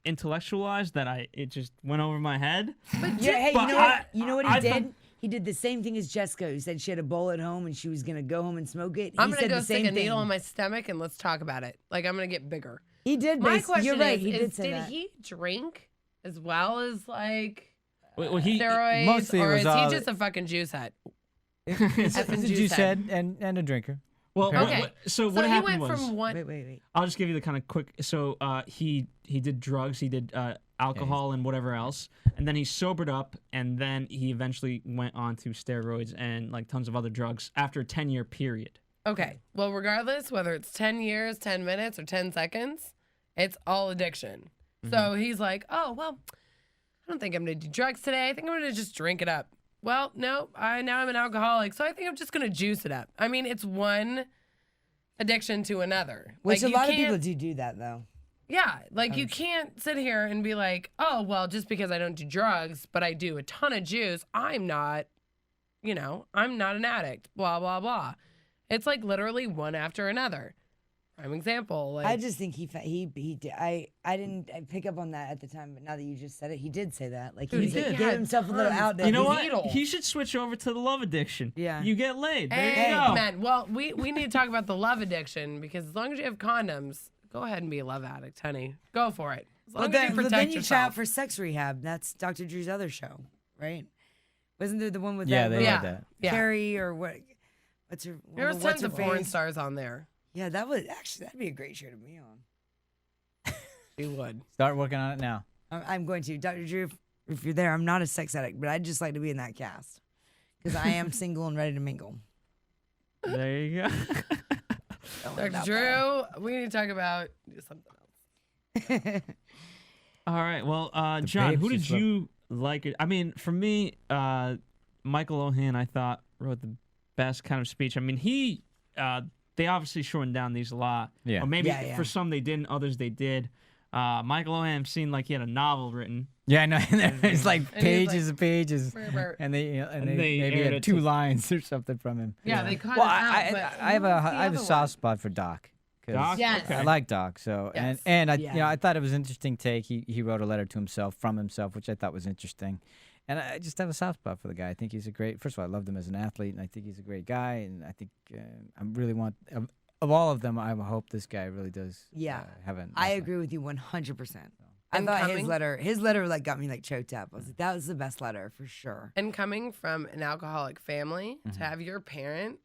intellectualized that it just went over my head. Yeah, hey, But you know what he I did? thought- He did the same thing as Jessica, who said she had a bowl at home and she was gonna go home and smoke it. I'm He gonna said go the stick same a needle thing. in my stomach and let's talk about it. Like, I'm gonna get bigger. He did. My You're question right. is, He did say that. he drink as well as like Well, he steroids, mostly it or was is all- he just a fucking juice head? It's Effing a juice juice head. head and a drinker. well, Okay. so So what he happened went was from one. Wait. I'll just give you the kind of quick. So he did drugs, he did alcohol and whatever else, and then he sobered up, and then he eventually went on to steroids and like tons of other drugs after a 10-year period. Okay. Well, regardless, whether it's 10 years, 10 minutes, or 10 seconds, it's all addiction. So he's like, oh, well, I don't think I'm going to do drugs today. I think I'm going to just drink it up. Well, no, now I'm an alcoholic, so I think I'm just going to juice it up. I mean, it's one addiction to another. Which Like, a you lot of can't- people do that though. Yeah, like you can't sit here and be like, oh, well, just because I don't do drugs, but I do a ton of juice, I'm not, I'm not an addict, blah, blah, blah. It's like literally one after another. Prime example. Like, I just think he did. I didn't pick up on that at the time, but now that you just said it, he did say that. Like Dude, he he gave had himself a little tons. out there. You know His what? needle. He should switch over to the love addiction. Yeah. You get laid. There hey, you go. man, well, we need to talk about the love addiction because as long as you have condoms, go ahead and be a love addict, honey. Go for it. As long as you protect then you try out yourself. for sex rehab. That's Dr. Drew's other show, right? Wasn't there the one with Yeah, that they Yeah. had that. Yeah. Carrie or what? What's her? There was what's tons her of porn face? stars on there. Yeah, that'd be a great show to be on. She would. Start working on it now. I'm going to. Dr. Drew, if you're there, I'm not a sex addict, but I'd just like to be in that cast because I am single and ready to mingle. There you go. Dr. Drew, we need to talk about something else. All right. Well, John, babes who did just love- you like? I mean, for me, Michael Lohan, I thought wrote the best kind of speech. I mean, they obviously shortened down these a lot. Yeah. Or maybe Yeah. for some they didn't, others they did. Michael Lohan seemed like he had a novel written. Yeah, I know. It's like And he's pages and pages, Brr. and they And they maybe aired had it 2 to- lines or something from him. Yeah, they cut Well, it out. I but have who was the I have a other soft one? spot for Doc. 'Cause Doc? Yes. Okay. I like Doc. So Yes. and I Yeah. I thought it was an interesting take. He wrote a letter to himself from himself, which I thought was interesting. And I just have a soft spot for the guy. I think he's a great. First of all, I loved him as an athlete, and I think he's a great guy. And I think I really want of all of them. I hope this guy really does. Yeah. Have an. I agree with you 100%. I And thought coming- his letter like got me like choked up. I was like, that was the best letter for sure. And coming from an alcoholic family, Mm-hmm. to have your parent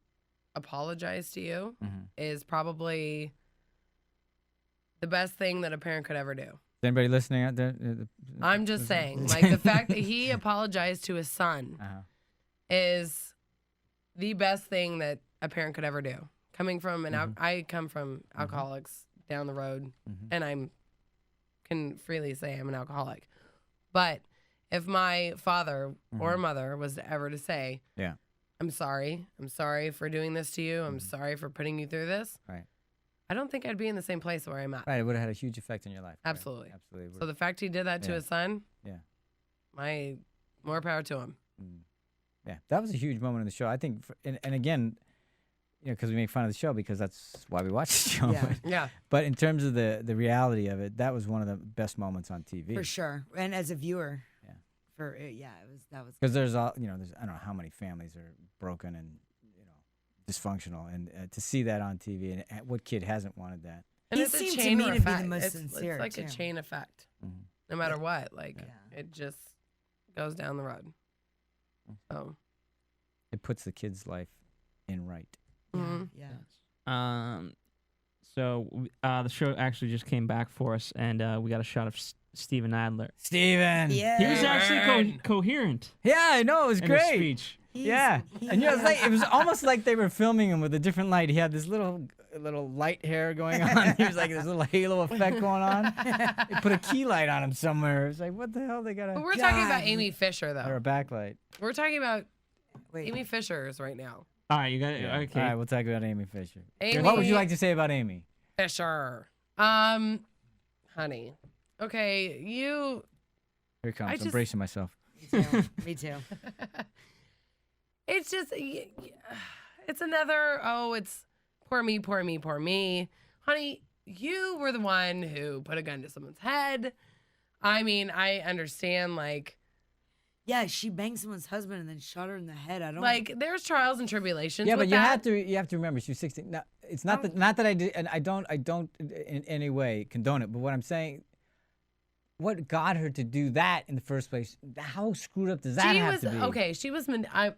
apologize to you Mhm. is probably the best thing that a parent could ever do. Is anybody listening out there? I'm just saying, like the fact that he apologized to his son Uh-huh. is the best thing that a parent could ever do. Coming from I come from alcoholics down the road, and can freely say I'm an alcoholic. But if my father or mother was ever to say, I'm sorry for doing this to you, I'm sorry for putting you through this, Right. I don't think I'd be in the same place where I'm at. Right. It would have had a huge effect on your life. Right? Absolutely. Absolutely. So the fact he did that to his son, more power to him. Yeah, that was a huge moment in the show. I think, and again, because we make fun of the show because that's why we watch the show. Yeah. But in terms of the reality of it, that was one of the best moments on TV. For sure. And as a viewer. That was because there's all there's I don't know how many families are broken and dysfunctional, and to see that on TV, and what kid hasn't wanted that? And He it's a seemed to chain me to be effect. the most It's sincere, like too. a chain effect. No matter what, it just goes down the road. So It puts the kid's life in right. Yeah. So the show actually just came back for us, and we got a shot of Steven Adler. Steven! Yeah. He was actually coherent Yeah, I know, it was in great. his speech. Yeah, and it was almost like they were filming him with a different light. He had this little light hair going on. He was like this little halo effect going on. They put a key light on him somewhere. It's like, what the hell? They got But we're talking about Amy Fisher, though. or a backlight. We're talking about Amy Fisher's right now. All right, you got it. Yeah. Okay. All right, we'll talk about Amy Fisher. Amy What would you like to say about Amy? Fisher. Honey. Okay, Here it comes. I'm just- bracing myself. Me too. It's just, it's another, it's poor me, poor me, poor me. Honey, you were the one who put a gun to someone's head. I mean, I understand, Yeah, she banged someone's husband and then shot her in the head. I don't there's trials and tribulations. Yeah, with but that. you have to remember she was 16. Now, it's not that I did, and I don't in any way condone it. But what I'm saying, what got her to do that in the first place? How screwed up does that have to be? Okay, she was,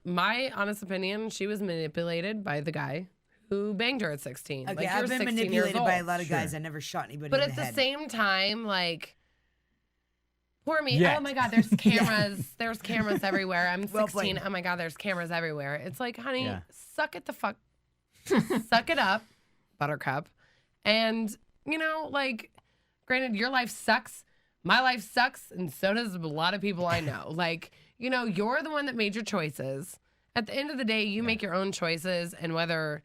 my honest opinion, she was manipulated by the guy who banged her at 16. Okay, you're I've been 16 manipulated years by a old. lot of guys. I never shot anybody But in at the the head. same time, poor me. Yet. Oh my God, there's cameras. There's cameras everywhere. I'm 16. Well played. Oh my God, there's cameras everywhere. It's like, honey, Yeah. suck it the fuck. Suck it up, buttercup. And, granted, your life sucks. My life sucks. And so does a lot of people I know. You're the one that made your choices. At the end of the day, you make your own choices. And whether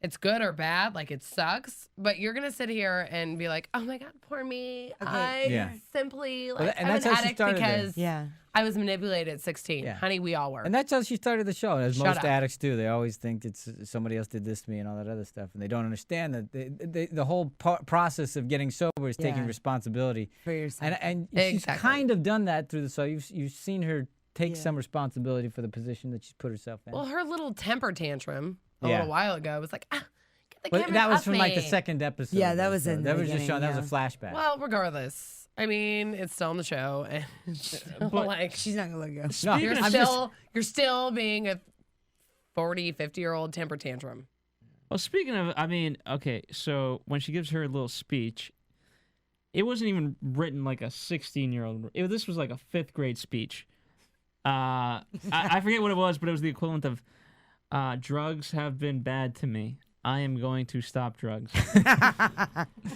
it's good or bad, it sucks, but you're gonna sit here and be like, "Oh my God, poor me! I simply and I'm that's an how she addict started because Yeah. I was manipulated at 16." Yeah. Honey, we all were. And that's how she started the show. As Shut most up. addicts do, they always think it's somebody else did this to me and all that other stuff, and they don't understand that the whole process of getting sober is taking Yeah. responsibility For yourself. And she's Exactly. kind of done that through the show. You've seen her take Yeah. some responsibility for the position that she's put herself in. Well, her little temper tantrum a Yeah. little while ago was like, get the But cameras that was off from me. the second episode. Yeah, that though, was so in the that was just beginning, shown. That was a yeah. flashback. Well, regardless, I mean, it's still on the show, and it's still She's not gonna let go. No, you're still being a 40, 50-year-old temper tantrum. Well, speaking of, okay, so when she gives her little speech, it wasn't even written like a 16-year-old. This was like a 5th grade speech. I forget what it was, but it was the equivalent of, drugs have been bad to me. I am going to stop drugs.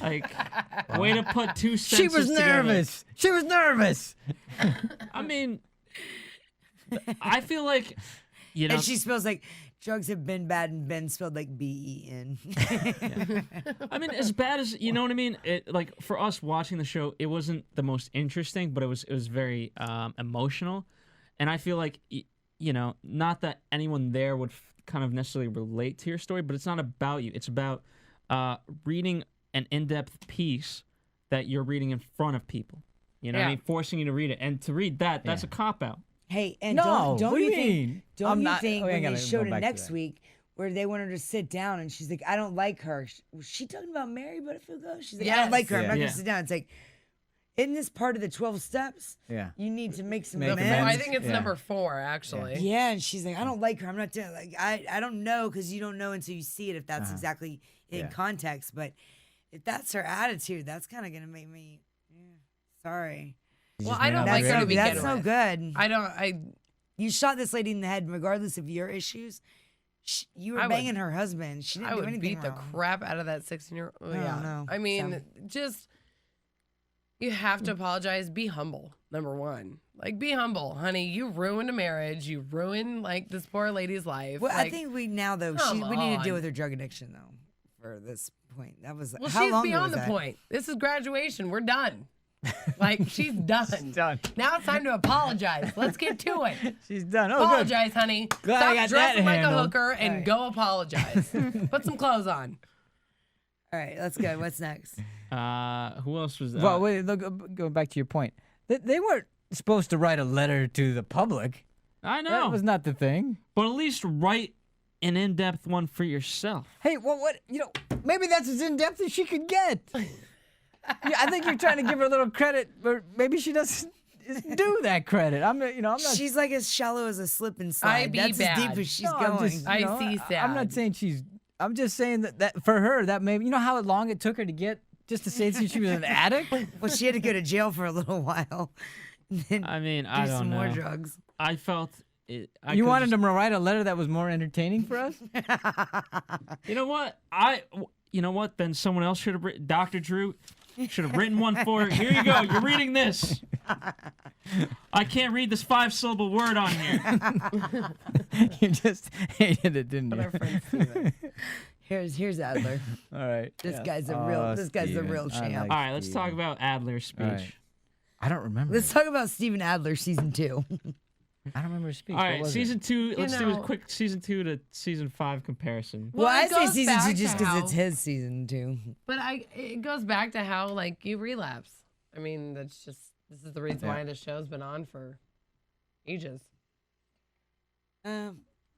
Way to put two sentences she was together. nervous. She was nervous. I mean, I feel like, And she spells drugs have been bad and Ben spelled BEN. I mean, as bad as, you know what I mean? For us watching the show, it wasn't the most interesting, but it was very emotional. And I feel like, not that anyone there would kind of necessarily relate to your story, but it's not about you. It's about reading an in-depth piece that you're reading in front of people. You know what I mean? Forcing you to read it. And to read that's a cop-out. Hey, and No, don't what do you you think? mean? Don't I'm you not- think we ain't when they gotta go showed it back to next that. week, where they want her to sit down, and she's like, "I don't like her." Was she talking about Mary Butterfield? She's like, "I don't like her. I'm not Yeah. gonna sit down." It's like, isn't this part of the 12 steps? Yeah. You need to make some Make amends. amends. I think it's Yeah. number 4, actually. Yeah, and she's like, "I don't like her. I'm not doing I don't know because you don't know until you see it if that's exactly in Yeah. context. But if that's her attitude, that's kind of gonna make me sorry. Well, I don't That's like her to begin That's no with. good. I You shot this lady in the head, regardless of your issues. You were banging her husband. She didn't do anything beat the wrong. crap out of that 16-year-old. I don't know. I mean, just you have to apologize. Be humble. Number one, like be humble, honey. You ruined a marriage. You ruined like this poor lady's life. Well, like, I think we now though we need to deal with her drug addiction though. For this point, that was well, how she's long ago beyond was the that? point. This is graduation. We're done. Like she's done. She's done. Now it's time to apologize. Let's get to it. She's done. Oh, Apologize, honey. Glad I Stop got dressing that like handled. a hooker and go apologize. Put some clothes on. All right, let's go. What's next? Who else was that? Well, wait, look, going back to your point. They weren't supposed to write a letter to the public. I know. That was not the thing. But at least write an in-depth one for yourself. Hey, well, what, maybe that's as in-depth as she could get. Yeah, I think you're trying to give her a little credit, but maybe she doesn't do that credit. I'm not. She's like as shallow as a slip and slide. I be That's bad. as deep as she's No, I'm going. just- I see sad. I'm not saying she's. I'm just saying that for her, that maybe how long it took her to get just to say that she was an addict. Well, she had to go to jail for a little while. And then I mean, do I don't some know. more drugs. I felt it. You wanted them to write a letter that was more entertaining for us? You know what? You know what? Then someone else should have written. Dr. Drew should have written one for her. Here you go. You're reading this. I can't read this 5-syllable word on here. You just hated it, didn't you? Here's Adler. All right. This Yeah. guy's a Oh, real. This guy's a Steven. real I champ. like All right, let's talk Steven. about Adler's speech. All right. I don't remember. Let's talk about Steven Adler season 2. I don't remember his speech. All What right, was season it? 2. Let's do a know- quick season 2 to season 5 comparison. Well, I it say goes season 2 back just to because how- it's his season 2. But it goes back to how like you relapse. I mean, this is the reason why this show's been on for ages.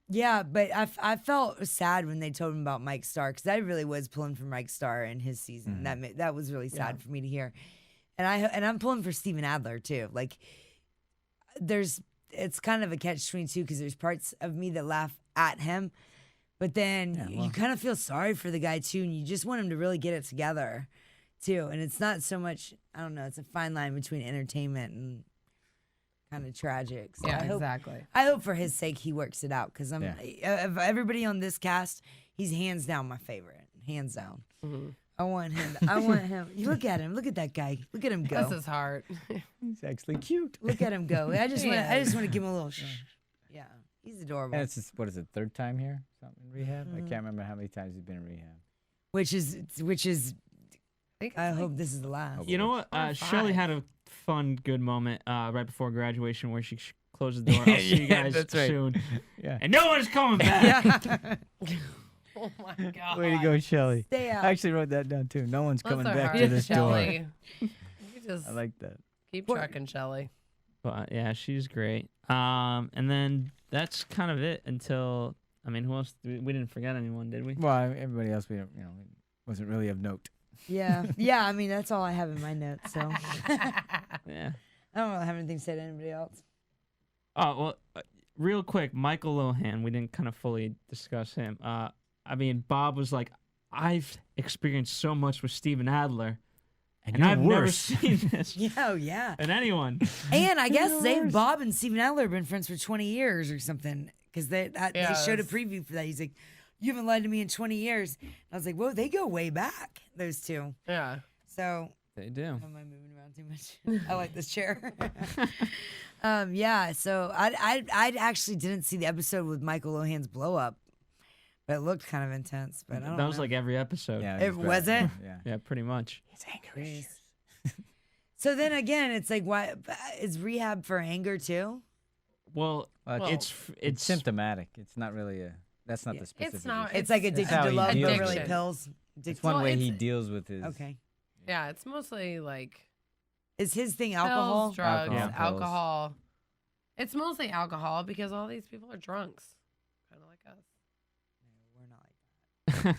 Yeah, but I felt sad when they told him about Mike Starr because I really was pulling for Mike Starr in his season. That was really sad for me to hear, and I'm pulling for Steven Adler too. Like, it's kind of a catch-22 because there's parts of me that laugh at him, but then you kind of feel sorry for the guy too, and you just want him to really get it together too. And it's not so much, I don't know, it's a fine line between entertainment and kind of tragic. So exactly. I hope for his sake he works it out because of everybody on this cast, he's hands down my favorite, hands down. Mm-hmm. I want him. You look at him. Look at that guy. Look at him go. Bless his heart. He's actually cute. Look at him go. I just want to give him a little. Yeah, he's adorable. And it's what is it? Third time here? Something in rehab? I can't remember how many times he's been in rehab. Which is. I hope this is the last. You know what? 4 or Shelley 5. had a fun, good moment right before graduation where she closed the door. I'll see you Yeah, guys that's right. soon. Yeah. And no one's coming back. Oh my god. Way to go, Shelley. Stay out. I actually wrote that down too. No one's Bless coming her back heart, to this door. Shelley. You just I like that. keep trucking, Shelley. But yeah, she's great. And then that's kind of it until, I mean, who else? We didn't forget anyone, did we? Well, everybody else, wasn't really of note. Yeah. I mean, that's all I have in my notes. So Yeah. I don't really have anything to say to anybody else. Oh, well, real quick, Michael Lohan, we didn't kind of fully discuss him. I mean, Bob was like, I've experienced so much with Steven Adler, and you're I've never worse." seen this Yeah. in anyone. And I guess Bob and Steven Adler have been friends for 20 years or something because they showed a Yes. preview for that. He's like, you haven't lied to me in 20 years. I was like, whoa, they go way back, those two. Yeah. So, They do. am I moving around too much? I like this chair. Yeah, so I actually didn't see the episode with Michael Lohan's blow up, but it looked kind of intense. But I don't That was know. like every episode. Yeah, It was it? Yeah. Yeah, pretty much. It's anger issues. So then again, it's like, why is rehab for anger too? Well, Well, it's It's symptomatic. It's not really a. That's not the specific. not- issue. It's like addicted how to he love, but deals really with it. pills. It's one Well, way he it's- deals with his. Okay. Yeah, it's mostly like Is his thing alcohol? pills, drugs, Alcohol, pills. alcohol. It's mostly alcohol because all these people are drunks, kind of like us. We're not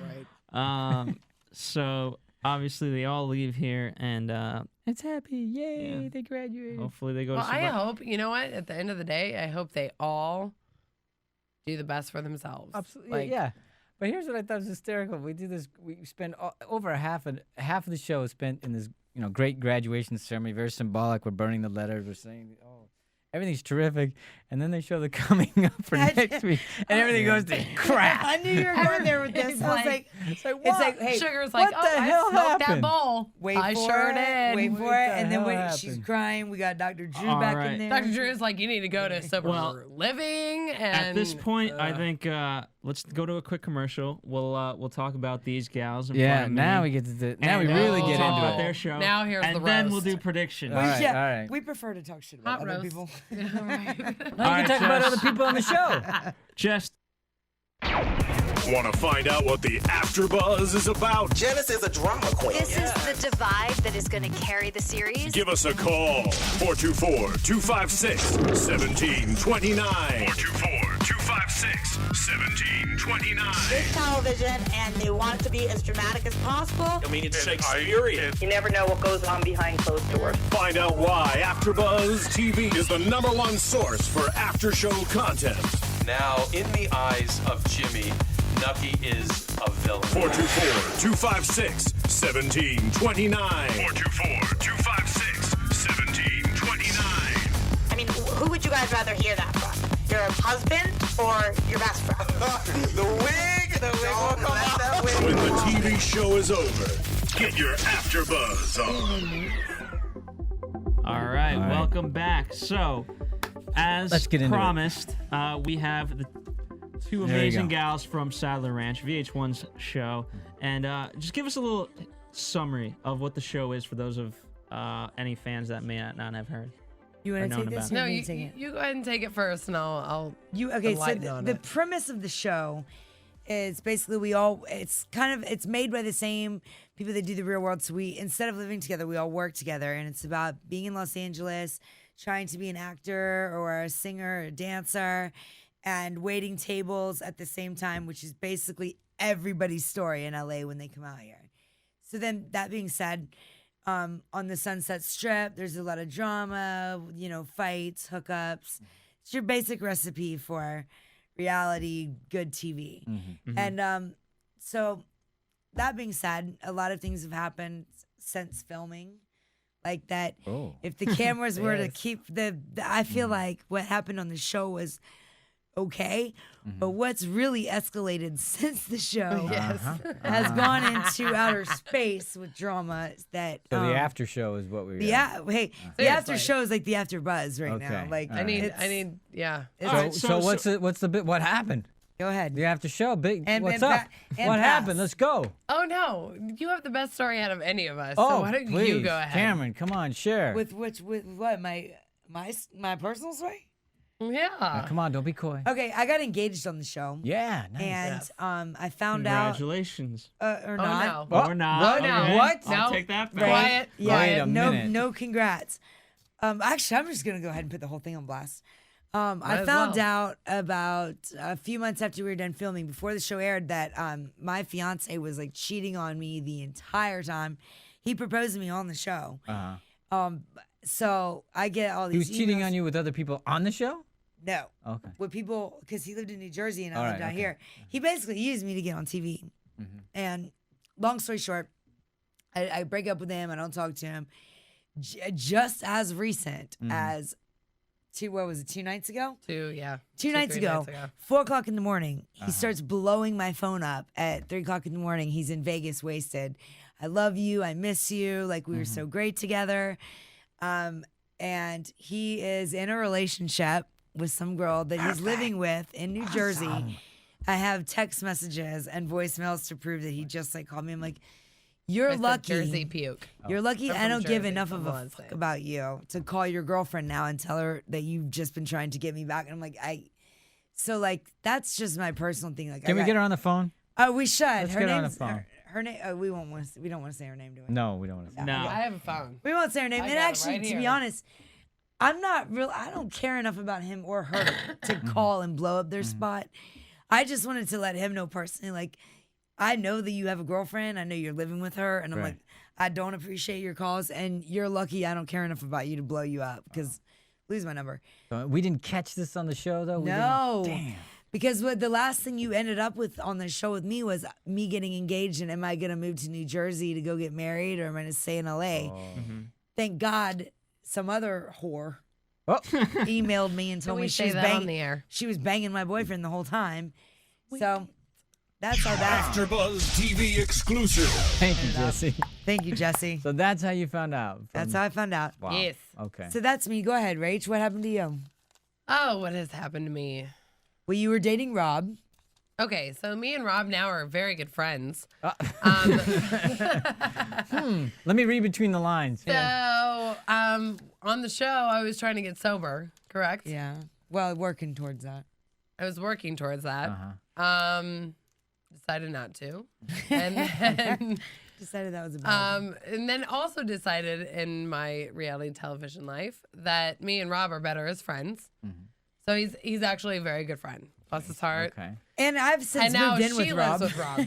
like Right. So obviously they all leave here, and It's happy. Yay! Yeah. They graduated. hopefully they go Well, to I hope, you know what? At the end of the day, I hope they all do the best for themselves. Absolutely. Like, Yeah. But here's what I thought was hysterical. We do this. We spend over half of the show is spent in this, great graduation ceremony, very symbolic. We're burning the letters. We're saying, oh, everything's terrific, and then they show the coming up for next week, and everything goes to crap. I knew you were going there with this. I was like, It's like, it's what? like, hey, Sugar's like, What the hell I smoked that happened? bowl. wait I for sure it, did. wait for What it, the and then hell she's happened? crying. We got Dr. Drew All back right. in there. Dr. Drew is like, you need to go to sober Well, living. And At this point, I think let's go to a quick commercial. We'll talk about these gals. In Yeah, front of now me. we get to now we And, really we'll get talk into about it. their show. Now here's and the then we'll roast. do predictions. All right, yeah, all right. we prefer to talk shit about Hot other roast. people. Now you can right, talk about Jess. other people on the show. Just Want to find out what the AfterBuzz is about? Janice is a drama queen. This is the divide that is going to carry the series. Give us a call. 424-256-1729. 424-256-1729. It's television, and they want it to be as dramatic as possible. I mean, it's Shakespearean. You never know what goes on behind closed doors. Find out why AfterBuzz TV is the #1 source for after-show content. Now, in the eyes of Jimmy, Nucky is a villain. 424-256-1729. 424-256-1729. I mean, who would you guys rather hear that from? Your husband or your best friend? The wig will come out. When the TV show is over, get your AfterBuzz on. all right, welcome back. So, as Let's get into it. promised, we have the two There you amazing go. gals from Sadler Ranch, VH1's show, and just give us a little summary of what the show is for those of any fans that may not have heard. You Or want to known take this? about. Or no, me you, take it? you go ahead and take it first, and I'll Okay, so enlighten on the it. premise of the show is basically it's made by the same people that do the Real World. So instead of living together, we all work together, and it's about being in Los Angeles, trying to be an actor or a singer or a dancer, and waiting tables at the same time, which is basically everybody's story in LA when they come out here. So then, that being said, on the Sunset Strip, there's a lot of drama, fights, hookups. It's your basic recipe for reality, good TV. And so, that being said, a lot of things have happened since filming. Like that, if the cameras were to keep I feel like what happened on the show was okay, but what's really escalated since the show has gone into outer space with drama. That So the after show is what we. the after show is like the after buzz right now. Okay. Like All I need, it's- So, Alright, so so- what's the bit? What happened? Go ahead. The after show, big. And- what's and up? pa- and What pass. happened? Let's go. Oh no, you have the best story out of any of us. Oh, so why don't please, you go ahead? Cameron, come on, share. With what my personal story? Yeah. Now, come on, don't be coy. Okay, I got engaged on the show. Yeah, nice. And I found out Congratulations. or Oh not. no. Or not. What? Okay. What? I'll No. take that back. Right? Quiet. Yeah, Wait a minute. no congrats. Actually, I'm just gonna go ahead and put the whole thing on blast. I as found well. out about a few months after we were done filming, before the show aired, that my fiance was like cheating on me the entire time. He proposed to me on the show. So I get all these. He was cheating emails. on you with other people on the show? No. Okay. With people, because he lived in New Jersey and I All lived right, out okay. here. He basically used me to get on TV. And long story short, I break up with him. I don't talk to him. Just as recent as two nights ago? 2 Two nights 3 ago, 4 o'clock in the morning, he starts blowing my phone up at 3 o'clock in the morning. He's in Vegas wasted. I love you. I miss you. Like, we were so great together. And he is in a relationship with some girl that he's living with in New Jersey. I have text messages and voicemails to prove that he just like called me. I'm like, you're Mr. lucky. Jersey puke. You're lucky I'm I from don't give Jersey, enough I'm of all a I'm fuck saying. about you to call your girlfriend now and tell her that you've just been trying to get me back. And I'm like, so like that's just my personal thing. Like, Can we get her on the phone? Oh, we should. Let's her get her on the name's phone. Her name. Oh, we don't want to say her name, do we? No, we don't want to. No. I have a phone. We won't say her name. I And got it actually, right to be here. honest, I don't care enough about him or her to call and blow up their spot. I just wanted to let him know personally, like, I know that you have a girlfriend. I know you're living with her. And I'm Right. like, I don't appreciate your calls. And you're lucky I don't care enough about you to blow you up because lose my number. We didn't catch this on the show, though? We No. didn't? Damn. Because what the last thing you ended up with on the show with me was me getting engaged and am I going to move to New Jersey to go get married or am I going to stay in LA? Thank God some other whore emailed me and told we me say that on the air? She was banging my boyfriend the whole time. So that's how that. AfterBuzz TV exclusive. Thank you, Jesse. Thank you, Jesse. So that's how you found out. That's how I found out. Wow. Yes. Okay. So that's me. Go ahead, Rach. What happened to you? Oh, what has happened to me? Well, you were dating Rob. Okay, so me and Rob now are very good friends. Let me read between the lines. So, on the show, I was trying to get sober, correct? Yeah. Well, working towards that. I was working towards that. Uh-huh. Decided not to. And then, Decided that was a bad and then also decided in my reality television life that me and Rob are better as friends. So he's actually a very good friend. Bless his heart. Okay. And I've since And now moved in she with Rob. lives with Rob.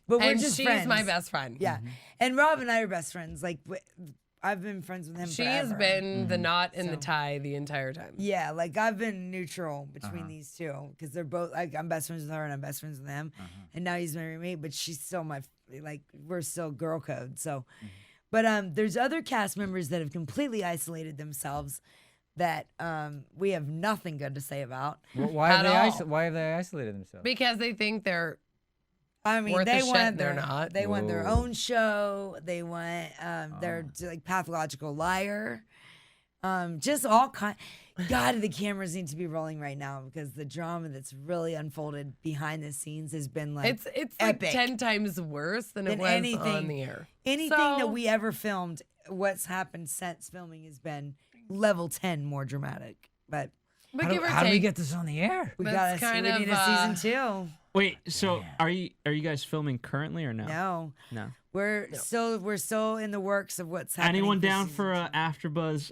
But we're And just she's friends. my best friend. Yeah. And Rob and I are best friends. Like, I've been friends with him She forever. has been the knot in the tie the entire time. Yeah, like I've been neutral between these two because they're both like I'm best friends with her and I'm best friends with him, and now he's married me, but she's still my we're still girl code. So, but there's other cast members that have completely isolated themselves that we have nothing good to say about. Well, why have they isolated themselves? Because they think they're I mean, worth they the shit, want they're their not. they want their own show. They want they're like pathological liar. Just all kind. God, the cameras need to be rolling right now because the drama that's really unfolded behind the scenes has been like it's epic. like 10 times worse than it was on the air. Anything So- that we ever filmed, what's happened since filming has been level 10 more dramatic. But give or How do we take, get this on the air? we That's got kind we of, need a season 2. Wait, so are you guys filming currently or no? No. No. We're still in the works of what's happening. Anyone down season for 2. a AfterBuzz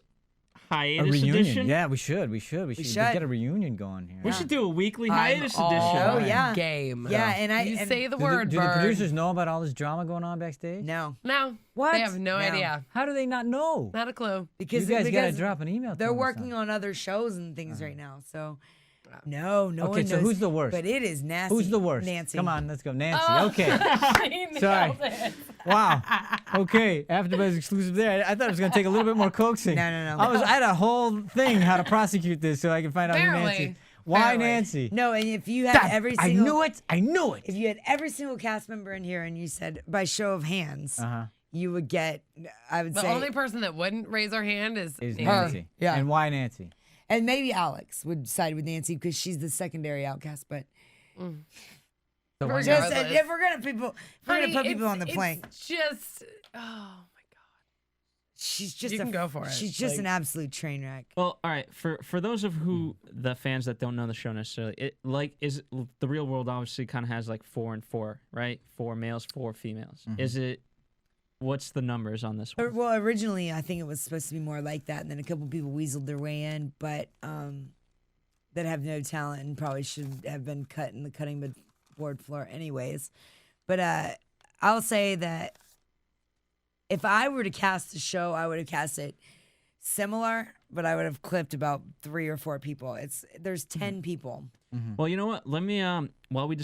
A hiatus reunion. edition? Yeah, we should. We should should. get a reunion going here. We should do a weekly hiatus I'm edition. all Oh, yeah. game. Yeah, and You say the Do word, do the Bird. producers know about all this drama going on backstage? No. No. What? They have no No. idea. How do they not know? Not a clue. Because You guys gotta because drop an email to They're them or working something. on other shows and things right now. So no one Okay, so knows. who's the worst? But it is nasty. Who's the worst? Nancy. Come on, let's go. Nancy. Oh. Okay. He nailed Sorry. it. Wow. Okay. AfterBuzz exclusive there. I thought it was gonna take a little bit more coaxing. No. I had a whole thing how to prosecute this so I can find out who Barely. Nancy. Why Barely. Nancy? No, and if you had every I single knew it. I knew it. if you had every single cast member in here and you said by show of hands, you would get I would The say only person that wouldn't raise her hand is Is Nancy. Nancy. Yeah. And why Nancy? and maybe Alex would side with Nancy because she's the secondary outcast, but So why Regardless. Nancy? if we're gonna Honey, put people it's- on the plank, It's just, oh my God. she's just You can go for it. She's just Like- an absolute train wreck. Well, all right. For those of the fans that don't know the show necessarily, is the real world obviously kind of has like 4 and 4, right? 4 males, 4 females. Is it? What's the numbers on this one? Well, originally I think it was supposed to be more like that, and then a couple people weaseled their way in, but that have no talent and probably should have been cut in the cutting board floor anyways. But I'll say that if I were to cast a show, I would have cast it similar, but I would have clipped about 3 or 4 people. There's 10 people. Well, you know what? Let me while we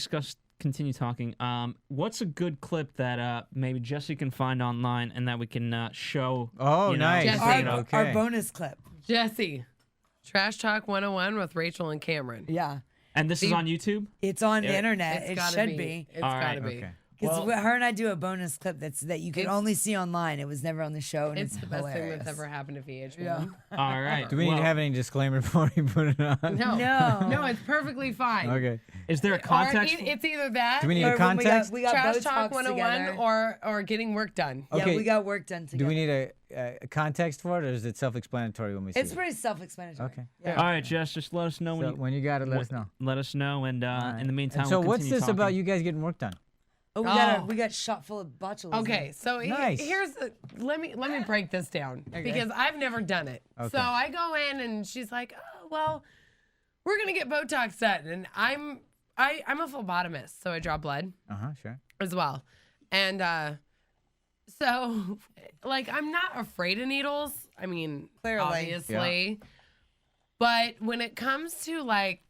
continue talking. What's a good clip that maybe Jesse can find online and that we can show? Oh, you know, nice. just, Jesse. you know, Okay. Our bonus clip. Jesse, Trash Talk 101 with Rachel and Cameron. Yeah. And this is on YouTube. It's on the internet. It's It gotta should be. It's All gotta right, be. Okay. Because her and I do a bonus clip that you can It's- only see online. It was never on the show, and It's it's the best thing hilarious. that's ever happened to VH1. Yeah. All right. Do we need to have any disclaimer before we put it on? No. No. No, it's perfectly fine. Okay. Is there a context? It's either that Do we need Or a when context? we got Trash Botox Talk 101 together. or getting work done. Yeah, Okay. we got work done together. Do we need a context for it, or is it self-explanatory when we see It's it? pretty self-explanatory. Okay. Yeah. All right, Jess, just let us know when So when you got it, let us know. Let us know, and in the meantime, And so we'll what's continue this about talking. you guys getting work done? Oh, Oh. we got shot full of botulism. Okay, so Nice. here's the let me break this down because I've never done it. Okay. So I go in and she's like, "Oh, well, we're gonna get Botox done," and I'm a phlebotomist, so I draw blood Sure. as well, and so like I'm not afraid of needles. I mean, Clearly. obviously, but when it comes to like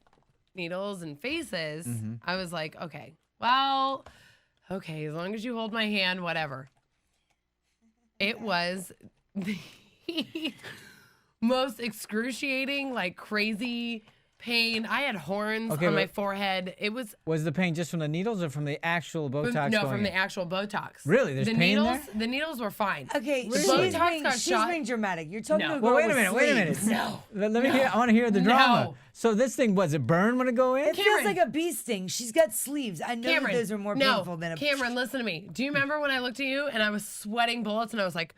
needles and faces, I was like, okay, well. Okay, as long as you hold my hand, whatever. It was the most excruciating, like crazy pain. I had horns on my forehead. It was. Was the pain just from the needles or from the actual Botox? No, from the actual Botox. Really? There's the pain needles, there? The needles were fine. Okay, the Botox got she's shot. being dramatic. You're talking to a Well, girl wait a minute. with Wait a minute. sleeves. No. Let me hear. I want to hear the drama. No. So this thing, was it burn when it go in? It feels like a bee sting. She's got sleeves. I know that those are more painful than a. Cameron, listen to me. Do you remember when I looked at you and I was sweating bullets and I was like,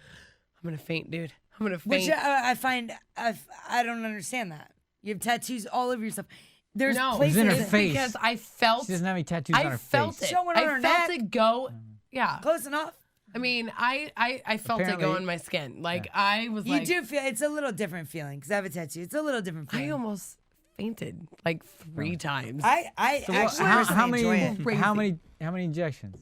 I'm gonna faint, dude. I'm gonna faint. Which I find I don't understand that. You have tattoos all over yourself. There's places in her face. Because I felt. She doesn't have any tattoos on her felt face. it. Showing on her I felt neck. it go. Yeah. Close enough. I mean, I felt it go in my skin. Like I was You like. do feel it's a little different feeling because I have a tattoo. It's a little different feeling. I almost fainted like 3 times. I So actually how enjoy it. how many injections?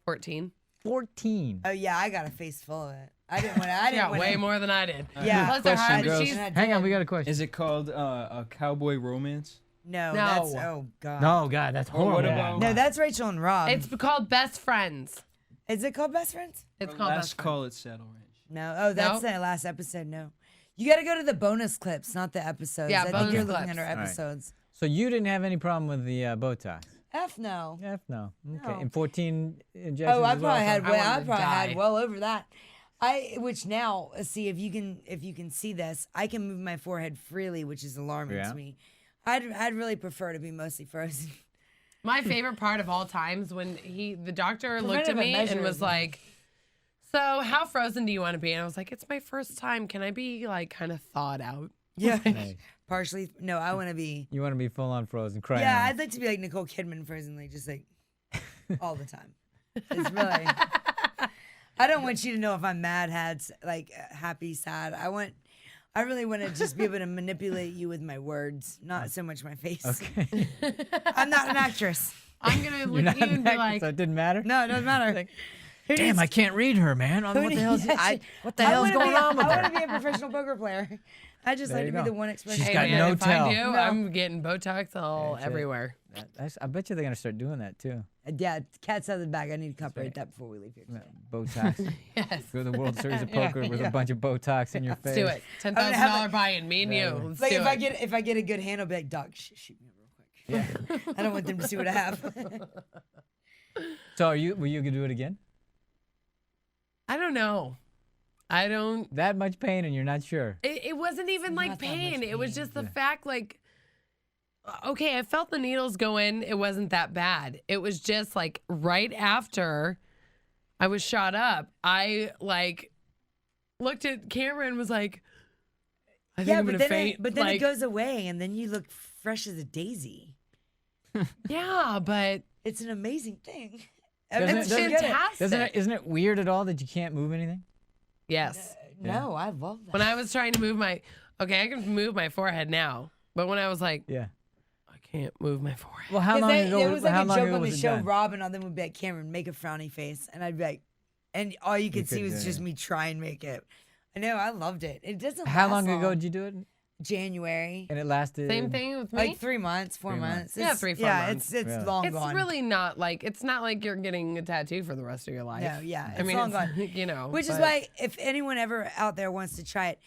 14. 14. Oh yeah, I got a face full of it. I didn't want to. I didn't Yeah, want way more than I did. Yeah. Plus, Question, her girls. she's Hang on, we got a question. Is it called a cowboy romance? No, No. that's oh god. No, God, that's Or what horrible. about- No, that's Rachel and Rob. It's called Best Friends. Is it called Best Friends? It's Or called let's Best Friends. call it Saddle Ranch. No. Oh, that's No. the last episode. No. You got to go to the bonus clips, not the episodes. Yeah, I think bonus you're looking clips. at our All right. episodes. So you didn't have any problem with the Botox? F no. F no. Okay. No. And 14 injections. Oh, I as well? probably had. I Well, wanted I to probably die. had well over that. Which now, see if you can see this. I can move my forehead freely, which is alarming Yeah. to me. I'd really prefer to be mostly frozen. My favorite part of all times when the doctor looked at Preventative me and measures. was like, "So how frozen do you want to be?" And I was like, "It's my first time. Can I be like kind of thawed out?" Yeah. Hey, Partially. No, I want to be. you want to be full on frozen, crying. Yeah, I'd like to be like Nicole Kidman frozen, like just like all the time. It's really. I don't want you to know if I'm mad, like happy, sad. I really want to just be able to manipulate you with my words, not so much my face. Okay. I'm not an actress. I'm gonna You're look not at you and be an actress, like, so it didn't matter? No, it doesn't matter. Damn, I can't read her, man. What the hell's what the I hell's wanna going be- on with I her? want to be a professional poker player. I just There like you to be go. the one expression. She's "Hey, got man, no if tell. I do, No. I'm getting Botox all That's it. everywhere." I bet you they're gonna start doing that too. Yeah, cat's out of the bag. I need to copyright that before we leave here. today. Botox. Yes. Go to the World Series of Poker with a bunch of Botox in your face. Let's do it. $10,000 buy-in. Me and you. Let's Like do if it. I get a good hand, I'll be like, Doc, shoot me real quick. Yeah. I don't want them to see what I have. So will you do it again? I don't know. I don't. That much pain and you're not sure. It wasn't even like not that much pain. It was pain. just the fact, like, okay, I felt the needles go in. It wasn't that bad. It was just like right after I was shot up, I like looked at Cameron and was like, I think I'm gonna faint. But then like, it goes away, and then you look fresh as a daisy. yeah, but It's an amazing thing. it's fantastic. Isn't it weird at all that you can't move anything? Yes. No, I love that. When I was trying to move I can move my forehead now, but when I was like, Yeah. I can't move my forehead. Well, how long ago? It was like how a long joke ago on the was it show. done? Rob and all them would be like, Cameron, make a frowny face, and I'd be like, and all you could see couldn't was do just it. me try and make it. I know, I loved it. It doesn't. How last long ago did you do it? January. And it lasted. Same thing with me. Like 3 months, 4 3 months. months. Yeah, 3-4 yeah, months. it's Really? long It's gone. really not like it's not like you're getting a tattoo for the rest of your life. No, yeah, I it's mean, long gone. you know, Which is but- why, if anyone ever out there wants to try it,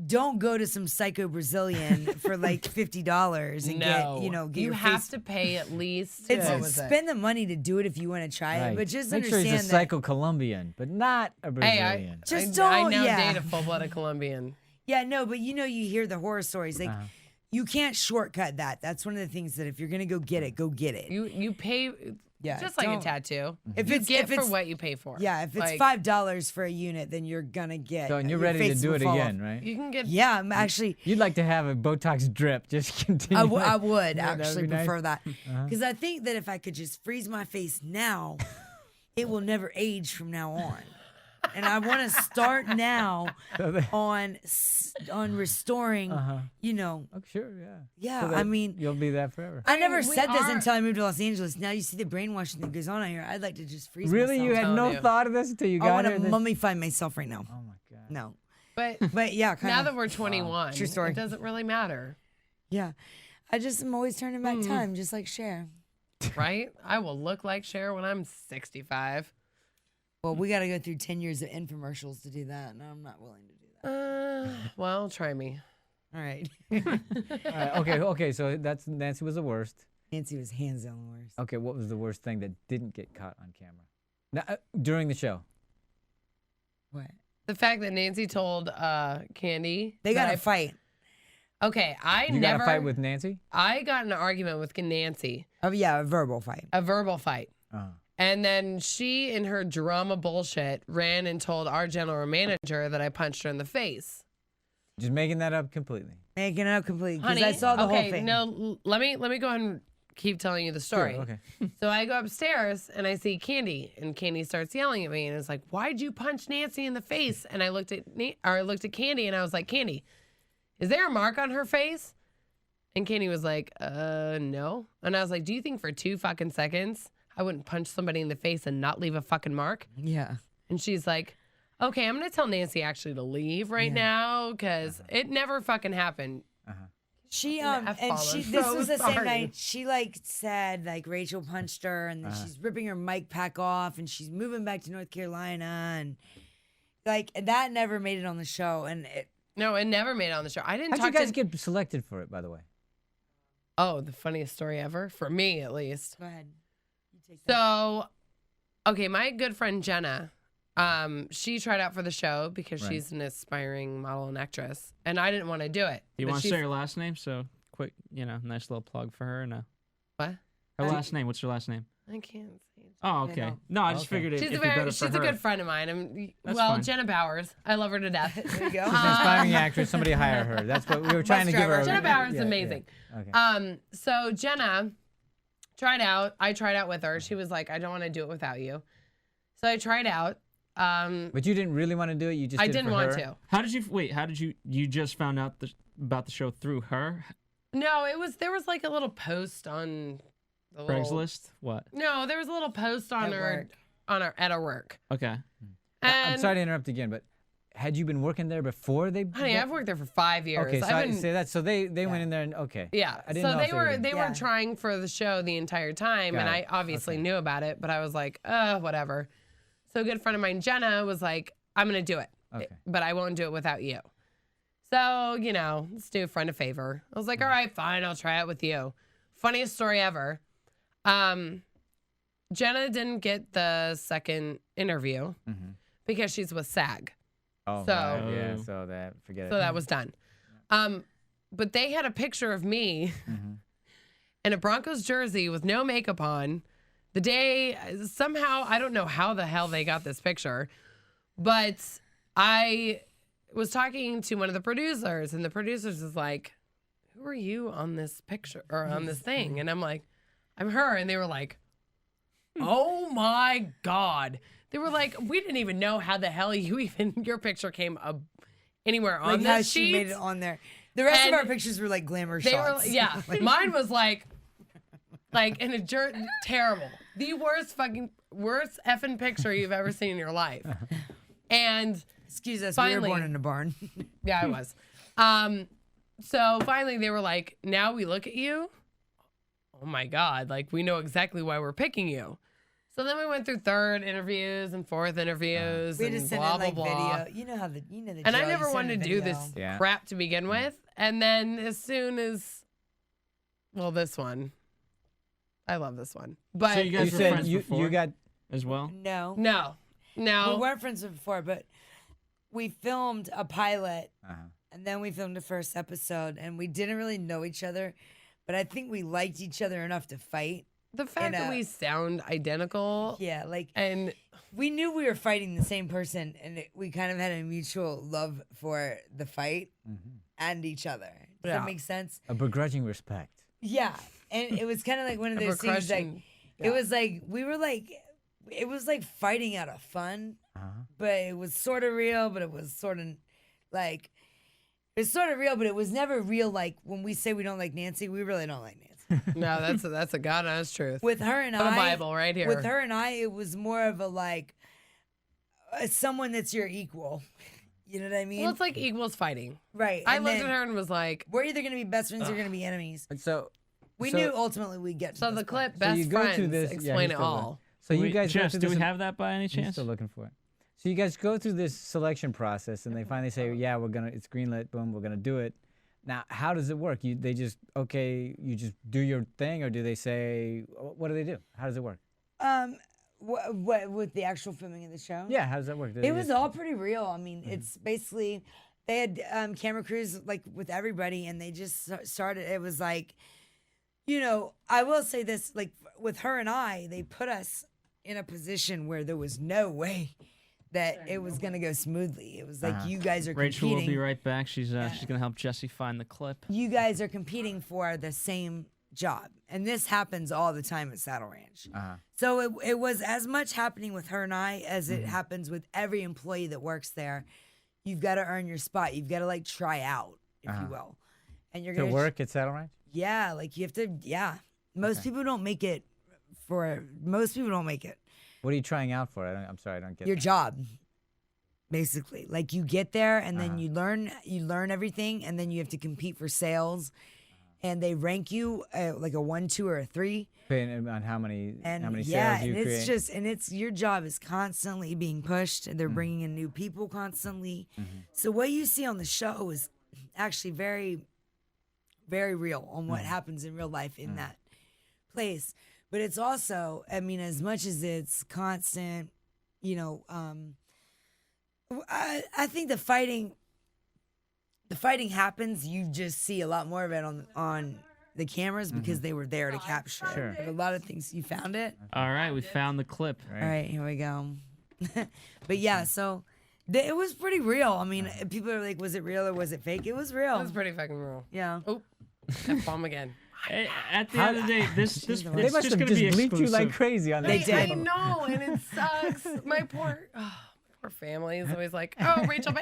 don't go to some psycho Brazilian for like $50 and get you your have face. to pay at least. It's what was it? spend the money to do it if you want to try Right. it, but just Make sure understand he's a that. Psycho-Colombian, but not a Hey, Brazilian. Just I don't- now yeah. date a full-blooded Colombian. Yeah, no, but you hear the horror stories. Like, Uh-huh. you can't shortcut that. That's one of the things that if you're gonna go get it, go get it. You pay. Yeah, just like a don't- tattoo. If you it's- get if for it's- what you pay for. Yeah, if it's Like, $5 for a unit, then you're gonna get. So, and you're your ready to face do will it fall again, off. right? You can get. Yeah, I'm actually. You'd like to have a Botox drip, just continue. I would Yeah, that'd actually be nice. prefer that Uh-huh. because I think that if I could just freeze my face now, it will never age from now on. And I want to start now on restoring. You know. Oh, sure, yeah. Yeah, So I that mean, you'll be that forever. I never we said this are- until I moved to Los Angeles. Now you see the brainwashing that goes on out here. I'd like to just freeze Really, myself. you had telling no you. thought of this until you I got want here. to Then- mummify myself right now. Oh my god. No, But yeah, kind now of. that we're 21, True story. it doesn't really matter, Yeah, I just am always turning back time, just like Cher. right? I will look like Cher when I'm 65. Well, we got to go through 10 years of infomercials to do that, and I'm not willing to do that. Well, try me. All right. Okay. So that's Nancy was the worst. Nancy was hands down the worst. Okay, what was the worst thing that didn't get caught on camera? Now, during the show. What? The fact that Nancy told Candy. They got a fight. Okay, You got a fight with Nancy? I got in an argument with Nancy. Oh yeah, a verbal fight. A verbal fight. Uh-huh. And then she, in her drama bullshit, ran and told our general manager that I punched her in the face. Just making that up completely. Making it up completely. Because Honey, I saw the whole thing. No, let me go ahead and keep telling you the story. Sure, okay. So I go upstairs and I see Candy, and Candy starts yelling at me, and it's like, "Why'd you punch Nancy in the face?" And I looked at Candy, and I was like, "Candy, is there a mark on her face?" And Candy was like, no. And I was like, "Do you think for 2 fucking seconds I wouldn't punch somebody in the face and not leave a fucking mark?" Yeah. And she's like, "Okay, I'm gonna tell Nancy actually to leave right now because it never fucking happened." She this so was the same sorry. night. She said Rachel punched her, and then she's ripping her mic pack off, and she's moving back to North Carolina, and that never made it on the show. And it never made it on the show. I didn't. How'd you guys get selected for it, by the way? Oh, the funniest story ever for me, at least. Go ahead. You take that. So, okay, my good friend Jenna, she tried out for the show because she's an aspiring model and actress, and I didn't want to do it. You want to say her last name? So quick, nice little plug for her. No. What? Her last name. What's her last name? I can't say it. Oh, okay. No, I just figured it'd be better for she's her. a good friend of mine. That's fine. Jenna Bowers. I love her to death. There you go. She's an aspiring actress. Somebody hire her. That's what we were trying to give her. Jenna Bowers is amazing. Yeah. Okay. So Jenna tried out. I tried out with her. She was like, "I don't want to do it without you." So I tried out. But you didn't really want to do it. You just did it didn't for want her? to. How did you just found out about the show through her? No, there was like a little post on the Craigslist? What? No, there was a little post on at our work. Okay. And I'm sorry to interrupt again, but had you been working there before they? Honey, I've worked there for 5 years. Okay, so they went in there and okay. Yeah. I didn't know if they were trying for the show the entire time, Got and it. I obviously knew about it, but I was like, whatever. So a good friend of mine, Jenna, was like, "I'm gonna do it, but I won't do it without you." So let's do a friend a favor. I was like, "All right, fine, I'll try it with you." Funniest story ever. Jenna didn't get the second interview because she's with SAG. Oh, so right. Yeah. So forget it. So that was done. But they had a picture of me in a Broncos jersey with no makeup on. The day, somehow, I don't know how the hell they got this picture, but I was talking to one of the producers, and the producers is like, "Who are you on this picture or on this thing?" And I'm like, "I'm her." And they were like, "Oh my God." They were like, "We didn't even know how the hell your picture came up anywhere on how this sheet." she made it on there. The rest of our pictures were like glamour shots. Mine was like in a terrible. The worst effing picture you've ever seen in your life. And excuse us, finally, we were born in a barn. Yeah, I was. So finally they were like, "Now we look at you. Oh my God, we know exactly why we're picking you." So then we went through third interviews and fourth interviews We had to and send blah, in blah, blah. video. You know how the And I drill, you never send wanted a to do video. this crap to begin with. And then as soon as, this one. I love this one. But so you guys were friends before you got as well? No. We weren't friends before, but we filmed a pilot, and then we filmed the first episode, and we didn't really know each other, but I think we liked each other enough to fight. The fact that we sound identical. Yeah, and we knew we were fighting the same person, and we kind of had a mutual love for the fight and each other. Does that make sense? A begrudging respect. Yeah, and it was kind of like one of those things. It was like we were it was like fighting out of fun, but it was sort of real. But it was sort of real, but it was never real. Like when we say we don't like Nancy, we really don't like Nancy. No, that's a God honest truth. With her and the Bible right here. With her and I, it was more of a someone that's your equal. You know what I mean? Well, it's like equals fighting. Right. I looked at her and was like, we're either going to be best friends or going to be enemies. And so we knew ultimately we'd get to So the this clip, point. best you go friends, to this, explain it all. So you guys Jess, go do to we this, have that by any I'm chance? still looking for it. So you guys go through this selection process, and they finally say, "Yeah, it's greenlit. Boom, we're gonna do it." Now, how does it work? You just do your thing, or do they say, what do they do? How does it work? What with the actual filming of the show? Yeah, how does that work? It was all pretty real. I mean, it's basically they had camera crews like with everybody, and they just started. It was like, I will say this: like with her and I, they put us in a position where there was no way that it was gonna go smoothly. It was like you guys are Rachel competing. will be right back. She's gonna help Jesse find the clip. You guys are competing for the same job, and this happens all the time at Saddle Ranch. So it was as much happening with her and I as it happens with every employee that works there. You've got to earn your spot. You've got to like try out, if you will, and you're to gonna work at Saddle Ranch. Yeah, like you have to. Yeah, most people don't make it. Most people don't make it. What are you trying out for? I'm sorry, I don't get Your that. job, basically. Like you get there and then you learn everything, and then you have to compete for sales, and they rank you like a 1, 2, or a 3. Depending on how many And sales you it's create. just your job is constantly being pushed, and they're bringing in new people constantly. So what you see on the show is actually very, very real on what happens in real life in that place. But it's also, I mean, as much as it's constant, I think the fighting happens. You just see a lot more of it on the cameras because they were there to capture it. Sure. But a lot of things, you found it. All right, we found the clip. All right, here we go. But yeah, so it was pretty real. I mean, people are like, was it real or was it fake? It was real. It was pretty fucking real. Yeah. Oh, F-bomb again. At the end of the day, this They it's must just have gonna just be bleeped exclusive. you like crazy on that. They did. I know, and it sucks. My poor family is always like, oh, Rachel,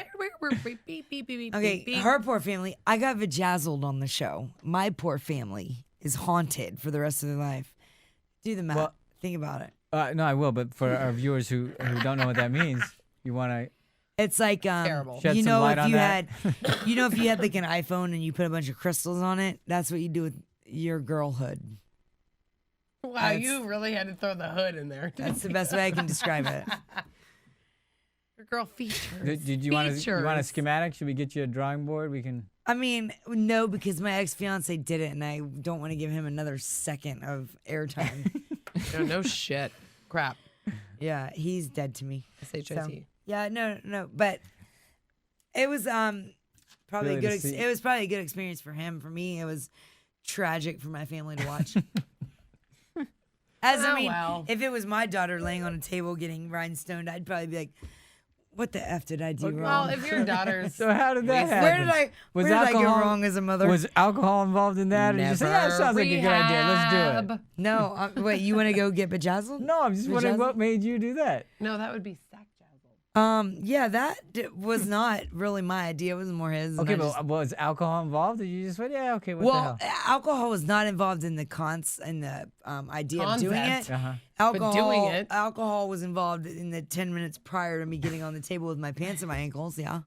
beep, beep, beep, beep, Okay, beep, beep. her poor family. I got vajazzled on the show. My poor family is haunted for the rest of their life. Do the math. Well- Think about it. No, I will. But for our viewers who don't know what that means, you want to. It's like Terrible. Shed some light on that. if you had like an iPhone and you put a bunch of crystals on it, that's what you do with your girlhood. Wow, you really had to throw the hood in there. That's the best way I can describe it. Your girl features. Did you want a schematic? Should we get you a drawing board? We can. I mean, no, because my ex-fiance did it, and I don't want to give him another second of airtime. No shit. Crap. Yeah, he's dead to me. SHIT. So, yeah, no, but it was probably Really a good. to see- It was probably a good experience for him. For me, it was tragic for my family to watch. Wow. If it was my daughter laying on a table getting rhinestoned, I'd probably be like, "What the f did I do Well, wrong? if your daughter's So how did that happen? Where did I go wrong as a mother?" Was alcohol involved in that? Or you just say, yeah, it sounds like a good idea. Let's do it. No, wait, you want to go get bejazzled? No, I'm just wondering Vajazzled? what made you do that. No, that would be sack jazzle. Yeah, that was not really my idea. It was more his. and Okay, I but just- was alcohol involved? Or you just went, yeah, okay, what the well, hell? alcohol was not involved in the idea of doing Concept. it. Uh-huh. Alcohol, doing it. alcohol was involved in the 10 minutes prior to me getting on the table with my pants in my ankles. Yeah.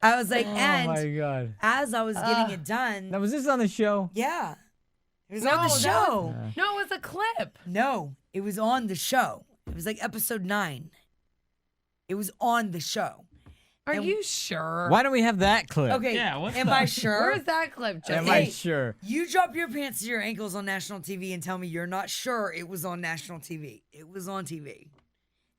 I was like, Oh and my God. as I was getting it done, Now, was this on the show? yeah, it was No, on the that show. No, it was a clip. No, it was on the show. It was like episode 9. It was on the show. Are And- you sure? Why don't we have that clip? Okay, Yeah, what's am that? I sure? Where's that clip, Jesse? Am I sure? You drop your pants to your ankles on national TV and tell me you're not sure it was on national TV. It was on TV.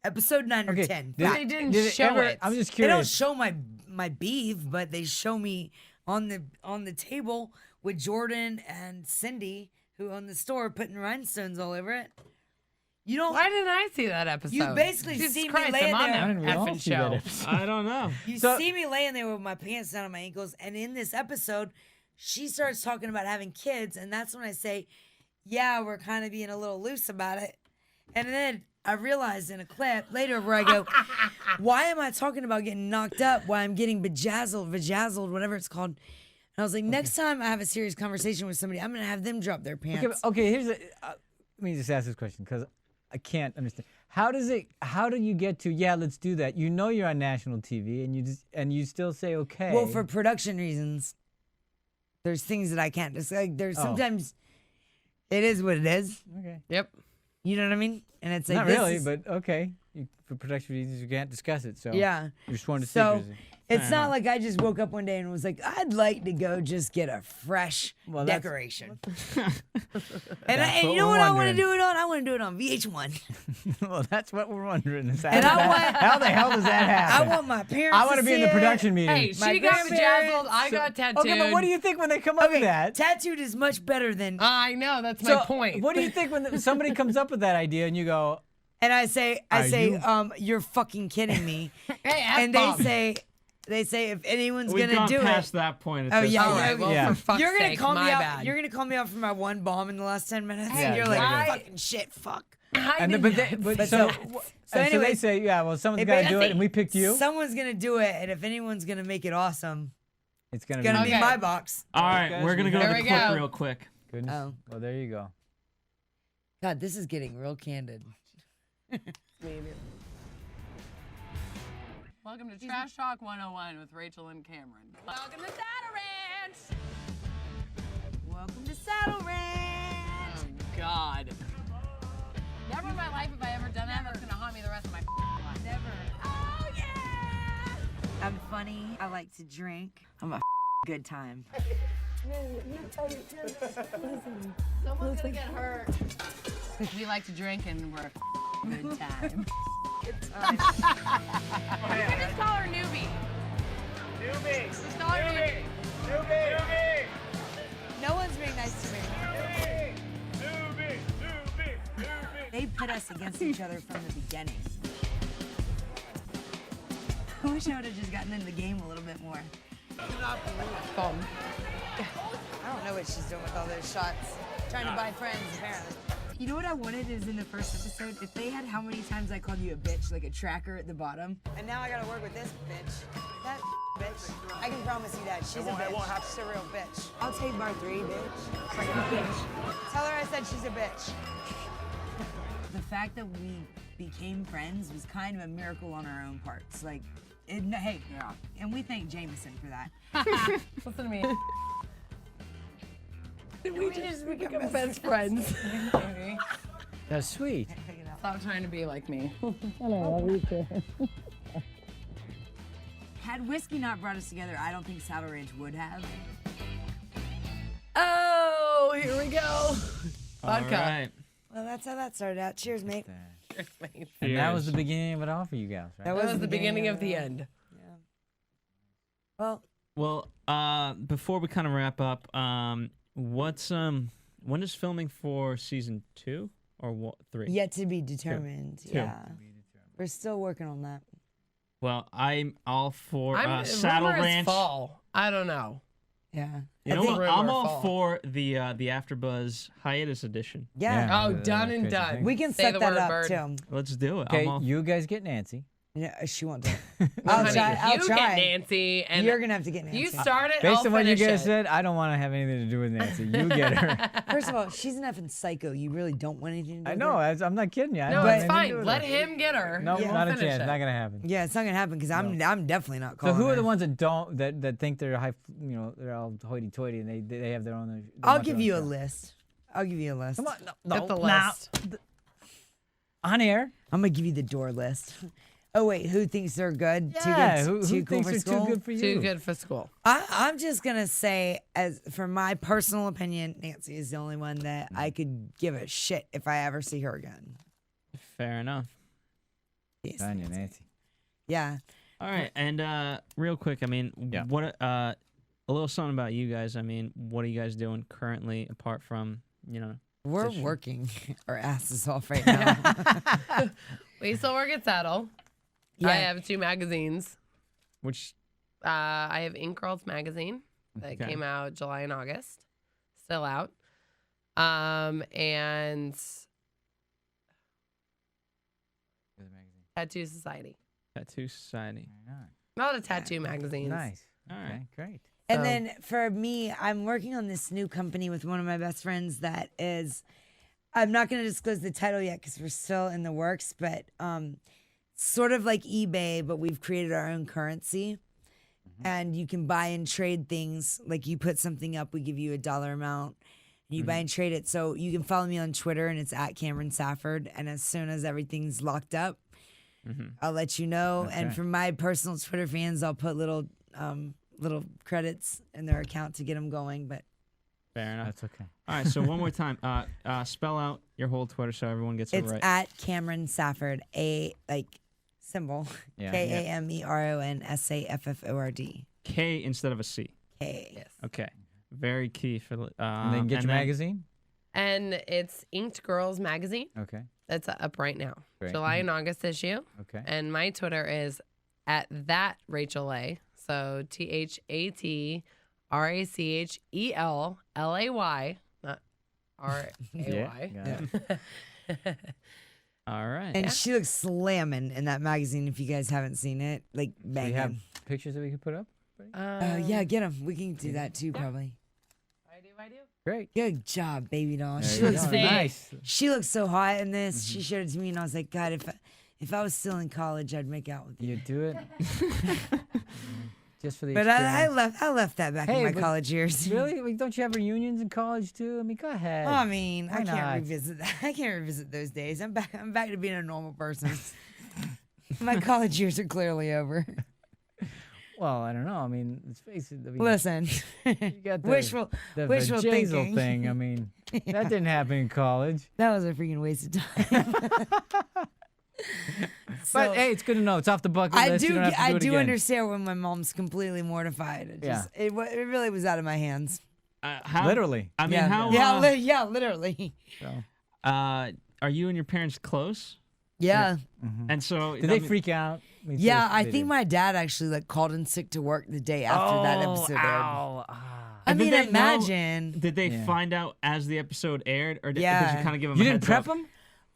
Episode 9 or Okay, 10. did They didn't did show ever- it. I'm just They don't curious. show my beef, but they show me on the table with Jordan and Cindy, who own the store, putting rhinestones all over it. You don't. Why didn't I see that episode? You basically Jesus see me Christ, laying I'm on there. Why didn't we all effing see that show. episode? I don't know. You So- see me laying there with my pants down on my ankles, and in this episode, she starts talking about having kids, and that's when I say, "Yeah, we're kind of being a little loose about it." And then I realized in a clip later where I go, "Why am I talking about getting knocked up? Why I'm getting vajazzled, whatever it's called?" And I was like, "Next time I have a serious conversation with somebody, I'm gonna have them drop their pants." Okay, here's let me just ask this question because I can't understand. How do you get to, yeah, let's do that? You know you're on national TV and you still say okay. Well, for production reasons, there's things that I can't just like. There's Oh. sometimes it is what it is. Okay. Yep. You know what I mean? And it's like Not this really, is- but okay. For protection reasons, you can't discuss it. So Yeah. you just wanted to So secrecy. it's not like I just woke up one day and was like, I'd like to go just get a fresh that's- decoration. That's and what you know we're what I want to wondering. do it on? I want to do it on VH1. Well, that's what we're wondering. Is And I want- how the hell does that happen? I want my parents I want to be in the see it. production meeting. Hey, My she got grandparents- bedazzled. I got tattooed. Okay, but what do you think when they come up with that? Tattooed is much better than. I know, that's my point. What do you think when somebody comes up with that idea and you go, And I say, Are you- you're fucking kidding me. Hey, And F-bomb. they say if anyone's We've gonna gone do past it. that point. Oh yeah, All right, well, Yeah. for fuck's you're gonna sake, call me my out. bad. You're gonna call me out for my one bomb in the last 10 minutes. Yeah, and you're like, exactly. fucking shit, fuck. and the, but they, but so, So they anyways, say, yeah, well, someone's it got to do it, basically- and we picked you. Someone's gonna do it, and if anyone's gonna make it awesome, It's gonna, it's gonna be be Okay. my box. All right, guys, we're gonna we go to There the we clip go. real quick. goodness. Oh. Well, there you go. God, this is getting real candid. Welcome to Trash Talk 101 with Rachel and Cameron. Welcome to Saddle Ranch. Welcome to Saddle Ranch. Oh, God. Never in my life have I ever done that. That's going to haunt me the rest of my life. Never. Oh, yeah. I'm funny. I like to drink. I'm a good time. Someone's going to get hurt. We like to drink and we're a good time. You can just call her Newbie. Newbie. Just call her Newbie. No one's being nice to me. They put us against each other from the beginning. I wish I would have just gotten in the game a little bit more. Fun. I don't know what she's doing with all those shots. Trying to buy friends, apparently. You know what I wanted is in the first episode, if they had how many times I called you a bitch, like a tracker at the bottom. And now I gotta work with this bitch. That bitch. I can promise you that. She's a bitch. She's a real bitch. I'll take bar 3, bitch. Like a bitch. Tell her I said she's a bitch. The fact that we became friends was kind of a miracle on our own parts. Like, hey, girl. And we thank Jameson for that. Listen to me. We just become best friends. That's sweet. Stop trying to be like me. Had whiskey not brought us together, I don't think Saddle Ranch would have. Oh, here we go. All Vodka. right. Well, that's how that started out. Cheers, mate. And that was the beginning of it all for you guys, right? That was the beginning of the end. Well, Before we kind of wrap up, when is filming for season 2 or 3? yet to be determined. Two. Yeah. We're still working on that. Well, I'm all for I'm Saddle rumor is Ranch. fall. I don't know. Yeah. You I know think what? rumor I'm all fall. for the AfterBuzz hiatus edition. Yeah. Oh, done and done. We can Say set the that word, up bird. too. Let's do it. Okay, I'm all- you guys get Nancy. Yeah, she won't do it. Well, I'll honey, try. I'll you try. get Nancy, and You're gonna have to get Nancy. you start it. Based I'll on what you finish guys it. said, I don't want to have anything to do with Nancy. You get her. First of all, she's an effing psycho. You really don't want anything to do I with know. her. I'm not kidding you. I No, don't it's have anything to do fine. with Let her. him get her. No, We'll not a finish chance. it. Not gonna happen. Yeah, it's not gonna happen because I'm definitely not So calling who are her. the ones that don't that think they're high? They're all hoity-toity and they have their own. they I'll want their give own you a stuff. list. I'll give you a list. Come on, Get the now, list. on air. I'm gonna give you the door list. Oh wait, who thinks they're good? Yeah, too who good, too cool thinks for they're school? too good for you? Too good for school. I'm just gonna say, as for my personal opinion, Nancy is the only one that I could give a shit if I ever see her again. Fair enough. Yes, On you, Nancy. Yeah. All right, and real quick, I mean, Yeah. what a little something about you guys. I mean, what are you guys doing currently apart from We're working our asses off right now. We still work at Saddle. Yeah. I have 2 magazines. which I have Ink Girls magazine that Okay. came out July and August, still out. And Tattoo Society. Tattoo Society. Not a tattoo magazine. Nice. All Okay, right. great. And then for me, I'm working on this new company with one of my best friends that is, I'm not going to disclose the title yet because we're still in the works, but sort of like eBay, but we've created our own currency. And you can buy and trade things. Like you put something up, we give you a dollar amount. You buy and trade it. So you can follow me on Twitter, and it's at Kameron Safford. And as soon as everything's locked up, I'll let you know. Okay. And for my personal Twitter fans, I'll put little credits in their account to get them going. But Fair enough. That's okay. All right, so one more time. Spell out your whole Twitter so everyone gets it it's right. at Kameron Safford, symbol, Yeah. Kameron Safford. K instead of a C. K. Yes. Okay. Very key for. And then get your magazine. And it's Inked Girls Magazine. Okay. That's up right now. Great. July and August issue. Okay. And my Twitter is at that Rachel A. So ThatRachelLay, not RAY. Yeah. All right. And she looks slamming in that magazine. If you guys haven't seen it, like Do we banging. have pictures that we could put up? Yeah, get them. We can do that too, probably. I do. Great. Good job, baby doll. There She you looks go. Thank- Nice. She looks so hot in this. She showed it to me, and I was like, God, if I was still in college, I'd make out with you. You do it. Just for the But experience. I left that back in Hey, my but college years. Really? Like, don't you have reunions in college too? I mean, go ahead. I mean, Why I can't not? revisit that. I can't revisit those days. I'm back to being a normal person. My college years are clearly over. Well, I don't know. I mean, let's face it. I mean, Listen, you got the, wishful the wishful Vajazzle thinking. thing. I mean, that didn't happen in college. That was a freaking waste of time. But hey, it's good to know. It's off the bucket list. You don't have to I do it do again. understand when my mom's completely mortified. It really was out of my hands. How, Literally. I mean, yeah, how? literally. So, Are you and your parents close? Yeah. And so did they freak out? I mean, Yeah, seriously, I they think did. my dad actually called in sick to work the day after that episode aired. Ow. I And did mean, they know- imagine. Did they Yeah. find out as the episode aired, or did you Yeah. kind of give them? You a didn't heads prep up? them?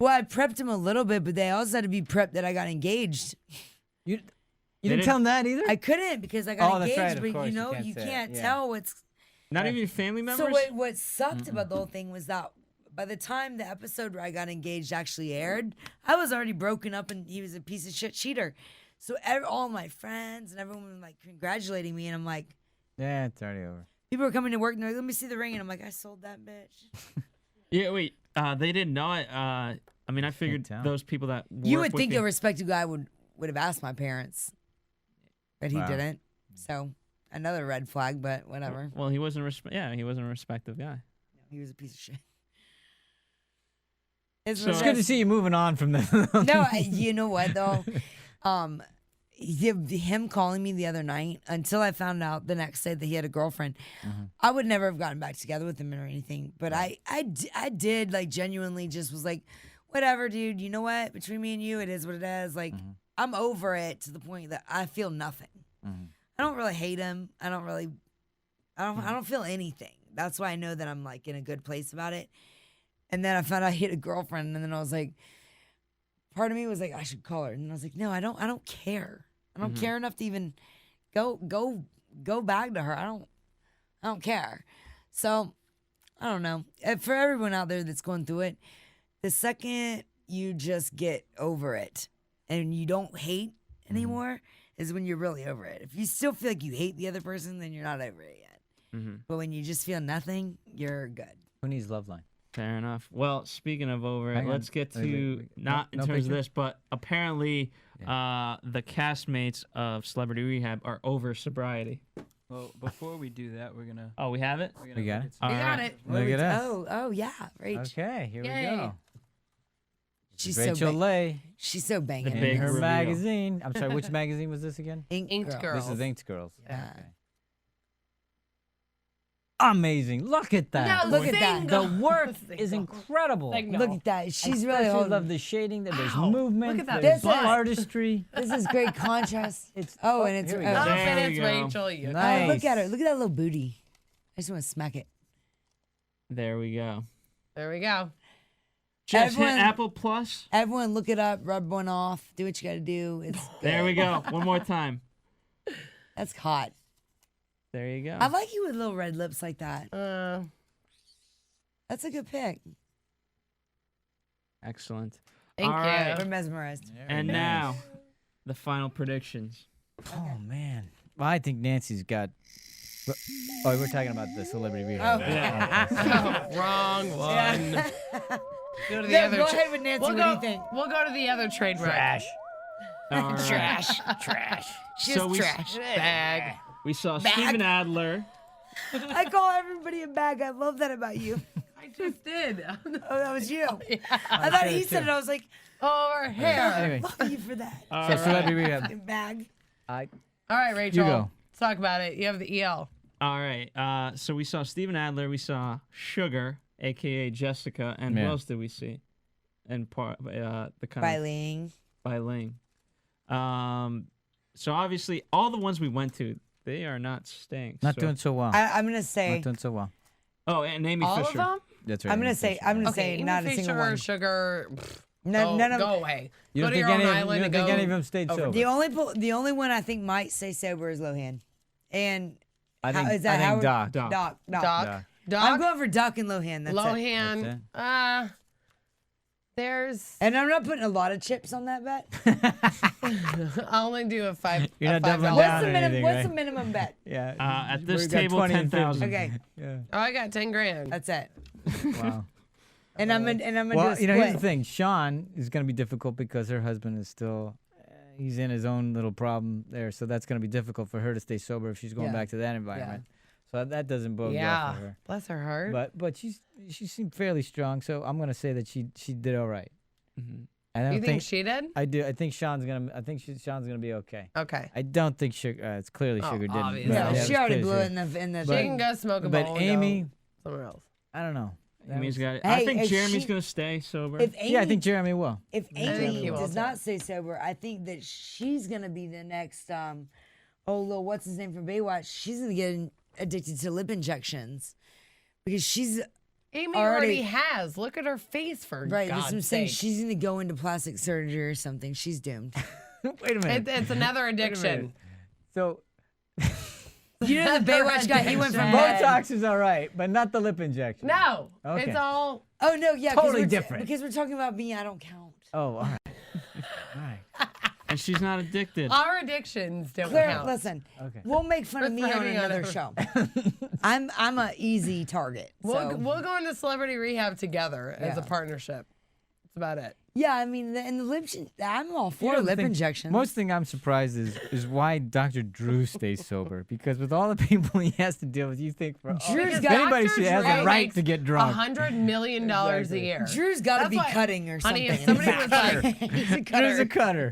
Well, I prepped him a little bit, but they also had to be prepped that I got engaged. You didn't- didn't tell them that either? I couldn't because I got Oh, that's engaged, right, of but course, you you know, can't you say it, can't yeah. tell what's. Not even your family members. So what sucked about the whole thing was that by the time the episode where I got engaged actually aired, I was already broken up and he was a piece of shit cheater. So all my friends and everyone was like congratulating me, and I'm like, Yeah, it's already over. people were coming to work and they're like, let me see the ring, and I'm like, I sold that bitch. Yeah, wait. They didn't know it. I mean, I figured tell. those people that You work would with think you- a respected guy would have asked my parents, but he Wow. didn't. So another red flag, but whatever. Well, he wasn't. He wasn't a respective guy. He was a piece of shit. So- It's good to see you moving on from this. No, you know what though? Him calling me the other night until I found out the next day that he had a girlfriend, I would never have gotten back together with him or anything. But I did like genuinely just was like, whatever, dude. You know what? Between me and you, it is what it is. Like I'm over it to the point that I feel nothing. I don't really hate him. I don't feel anything. That's why I know that I'm like in a good place about it. And then I found out he had a girlfriend, and then I was like, part of me was like, I should call her. And I was like, no, I don't care. I don't care enough to even go back to her. I don't care. So I don't know. For everyone out there that's going through it, the second you just get over it and you don't hate anymore is when you're really over it. If you still feel like you hate the other person, then you're not over it yet. But when you just feel nothing, you're good. Who needs love line? Fair enough. Well, speaking of over, Hang on. let's get to Wait. not No in terms picture? of this, but apparently the castmates of Celebrity Rehab are over sobriety. Well, before we do that, we're gonna. Oh, we have it? We're gonna We got look it? at some- You got right. it. Look at us. Oh yeah, right. Okay, here Yay. we go. She's Rachel so Lay she's so banging. The in big her reveal. magazine. I'm sorry, which magazine was this again? Inked Girls. This is Inked Girls. Yeah. Okay. Amazing. Look at that. No, Look at that. The single. work is Single. incredible. Signal. Look at that. She's really Especially holding. love the shading. That there's Ow. movement. Look at that There's butt. artistry. This is great contrast. It's Oh, and it's here we oh, go. Stop There it, we it's go. Rachel. You Nice. look at her. Look at that little booty. I just want to smack it. There we go. There we go. Just hit Everyone- Apple Plus. Everyone, look it up. Rub one off. Do what you got to do. It's There we go. One more time. That's hot. There you go. I like you with little red lips like that. That's a good pick. Excellent. Thank All you. right. We're mesmerized. And now, the final predictions. Oh man. Well, I think Nancy's got Oh, we're talking about the Celebrity Rehab. Oh, wrong one. Go to the No, other. go ahead with Nancy. What do you think? We'll go to the other train wreck. All right. Trash. She's So we- trash. Bag. We saw Bag. Steven Adler. I call everybody a bag. I love that about you. I just did. Oh, that was you. I thought he said it. I was like, Over here. Anyway, love you for that. so Celebrity Rehab. Bag. All right, Rachel. You go. Let's talk about it. You have the EL. All right. So we saw Steven Adler. We saw Sugar, a.k.a. Jessica. And who Yeah. else did we see? And the kind By of... Ling. By Ling. So obviously, all the ones we went to, they are not staying. Not doing so well. I'm gonna say. Not doing so well. Oh, and Amy All Fisher. of them? That's right. I'm gonna Amy say. Fisher. I'm gonna Okay, say Amy not a Fisher, single one. Sugar. None of Go away. You Go don't to think your own any of island you and don't think go. any of them stayed sober? The only one I think might stay sober is Lohan, and I think is that I think Howard? Doc. Doc. Doc. I'm going for Doc and Lohan. That's it. Lohan. There's. And I'm not putting a lot of chips on that bet. I'll only do a five. You're a not doubling $5. down. What's the right? minimum bet? Yeah. At this we've got table, 20 and 50. 10,000. Okay, Yeah. Oh, I got 10 grand. that's it. Wow. And I'm gonna do Well, a you know, here's the split. thing. Sean is going to be difficult because her husband is still, he's in his own little problem there. So that's going to be difficult for her to stay sober if she's going Yeah. back to that environment. So that doesn't bode well Yeah. for her. Bless her heart. But she seemed fairly strong. So I'm going to say that she did all right. Mhm. I don't You think she did? I do. I think Sean's gonna be okay. Okay. I don't think Sugar. It's clearly Oh, Sugar didn't. obviously. Yeah, it's she already clear blew it Sugar. in the She can go smoke a But bowl and Amy, go somewhere else. I don't know. That Amy's was- got it. Hey, I think if Jeremy's she- going to stay sober. If Amy, Yeah, I think Jeremy will. if think Amy he will does too. not stay sober, I think that she's gonna be the next. Little what's his name from Baywatch? She's gonna get addicted to lip injections because she's Amy already already has. Look at her face for right. That's what I'm God's saying. sake. She's gonna go into plastic surgery or something. She's doomed. Wait a minute. It's another Wait a minute. addiction. So You know the Baywatch guy? He went from Botox is all right, but not the lip injection. No, Okay. it's all. Oh no, yeah, 'cause Totally we're different. because we're talking about me. I don't count. Oh, all right. All right. And she's not addicted. Our addictions don't Claire, count. listen. Okay. We'll make fun of We're me on fighting on another it. show. I'm a easy target. We'll So. we'll go into celebrity rehab together as a Yeah. partnership. That's about it. Yeah, I mean, and the lip. I'm all for You know, the lip thing- injections. Most thing I'm surprised is why Dr. Drew stays sober, because with all the people he has to deal with, you think for Drew's if got- anybody Dr. should has Drew a right makes to get drunk. $100 million Exactly. a year. Drew's got to That's be why- cutting or something. Honey, if somebody was like, He's a cutter. Drew's a cutter.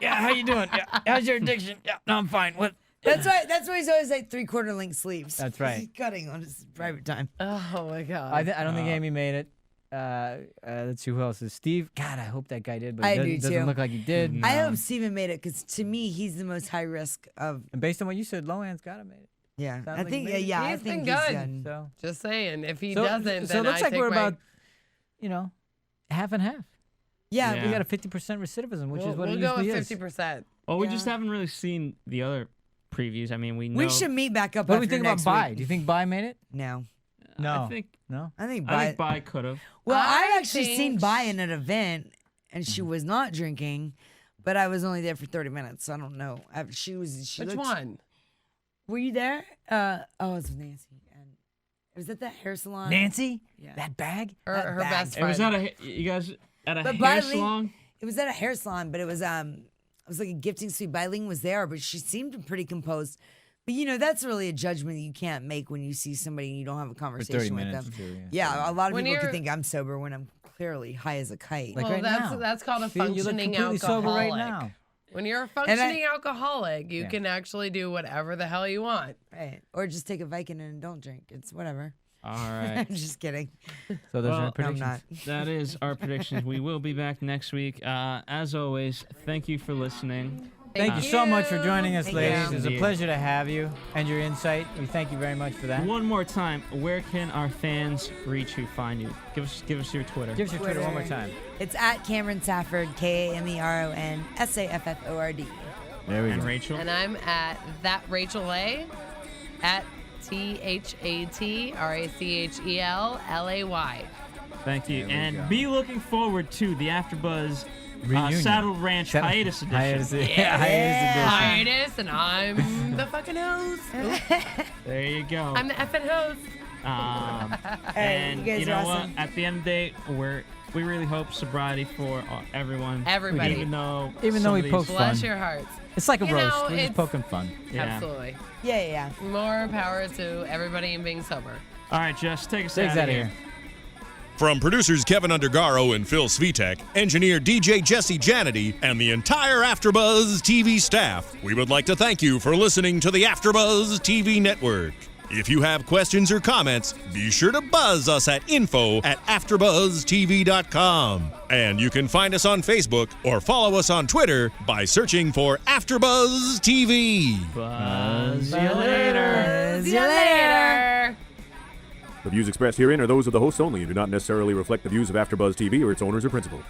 Yeah, how you doing? Yeah, how's your addiction? Yeah, no, I'm fine. What? That's why. That's why he's always like 3/4 length sleeves. That's right. He's cutting on his private time. oh my God. I don't think Amy made it. Let's see who else is Steve. God, I hope that guy did, but I it do doesn't too. look like he did. I hope Steven made it because to me he's the most high risk of. And based on what you said, Lohan's got to make it. Yeah, Sounds I like think. he made it. Yeah, I He's think been he's good. done. So, Just saying, if he so doesn't, so then it looks I like take we're my, about, half and half. Yeah, Yeah. We got a 50% recidivism, which is what we'll it go with usually is. 50%. Well, we Yeah. just haven't really seen the other previews. I mean, we know. we should meet back up. What do we after think about next Bai? week. Do you think Bai made it? No. No. I think No. I think I think Bai. Bai could have. Well, I I actually think seen Bai in an event, and she Mm-hmm. was not drinking, but I was only there for 30 minutes. So I don't know. She Which looked, one? Were you there? Oh, it was Nancy. And was it that hair salon? Nancy? Yeah. That bag? Her, That her bag. best It was friend. at you guys at a But hair Bai Ling- salon. It was at a hair salon, but it was like a gifting suite. Bai Ling was there, but she seemed pretty composed. But that's really a judgment that you can't make when you see somebody and you don't have a conversation with minutes, them. too, Yeah, a lot of When people could you're- think I'm sober when I'm clearly high as a kite. Like well, right that's now. that's called a See, you look functioning completely sober alcoholic. right now. When you're a functioning alcoholic, you can actually do whatever the hell you want. Right. Or just take a Vicodin and don't drink. It's whatever. All right. I'm just kidding. So those are Well, our I'm predictions. not. That is our predictions. We will be back next week. As always, thank you for listening. Thank you so much for joining us, Thank ladies. you. It was a Indeed. pleasure to have you and your insight. We thank you very much for that. One more time, where can our fans reach you, find you? Give us your Twitter. Give us your Twitter one more time. It's at Kameron Safford, Kameron Safford. There we And go. Rachel. And I'm at that Rachel A at ThatRachelLay. Thank you. There we And go. be looking forward to the AfterBuzz Reunion. Saddle Ranch Hiatus Edition. Hiatus edition. Hiatus, and I'm the fucking host. Oop, There you go. I'm the effing host. And you guys know are what? awesome. At the end of the day, we really hope sobriety for everyone. Everybody. Even though we poke fun. Bless your hearts. It's like a You roast. know, We're just it's- poking fun. Yeah. Absolutely. Yeah. More power to everybody in being sober. All right, just take us Takes out out of of here. here. From producers Kevin Undergaro and Phil Svitek, engineer DJ Jesse Janity, and the entire AfterBuzz TV staff, we would like to thank you for listening to the AfterBuzz TV network. If you have questions or comments, be sure to buzz us at info@AfterBuzzTV.com. And you can find us on Facebook or follow us on Twitter by searching for AfterBuzz TV. Buzz you later. See you later. The views expressed herein are those of the hosts only and do not necessarily reflect the views of AfterBuzz TV or its owners or principals.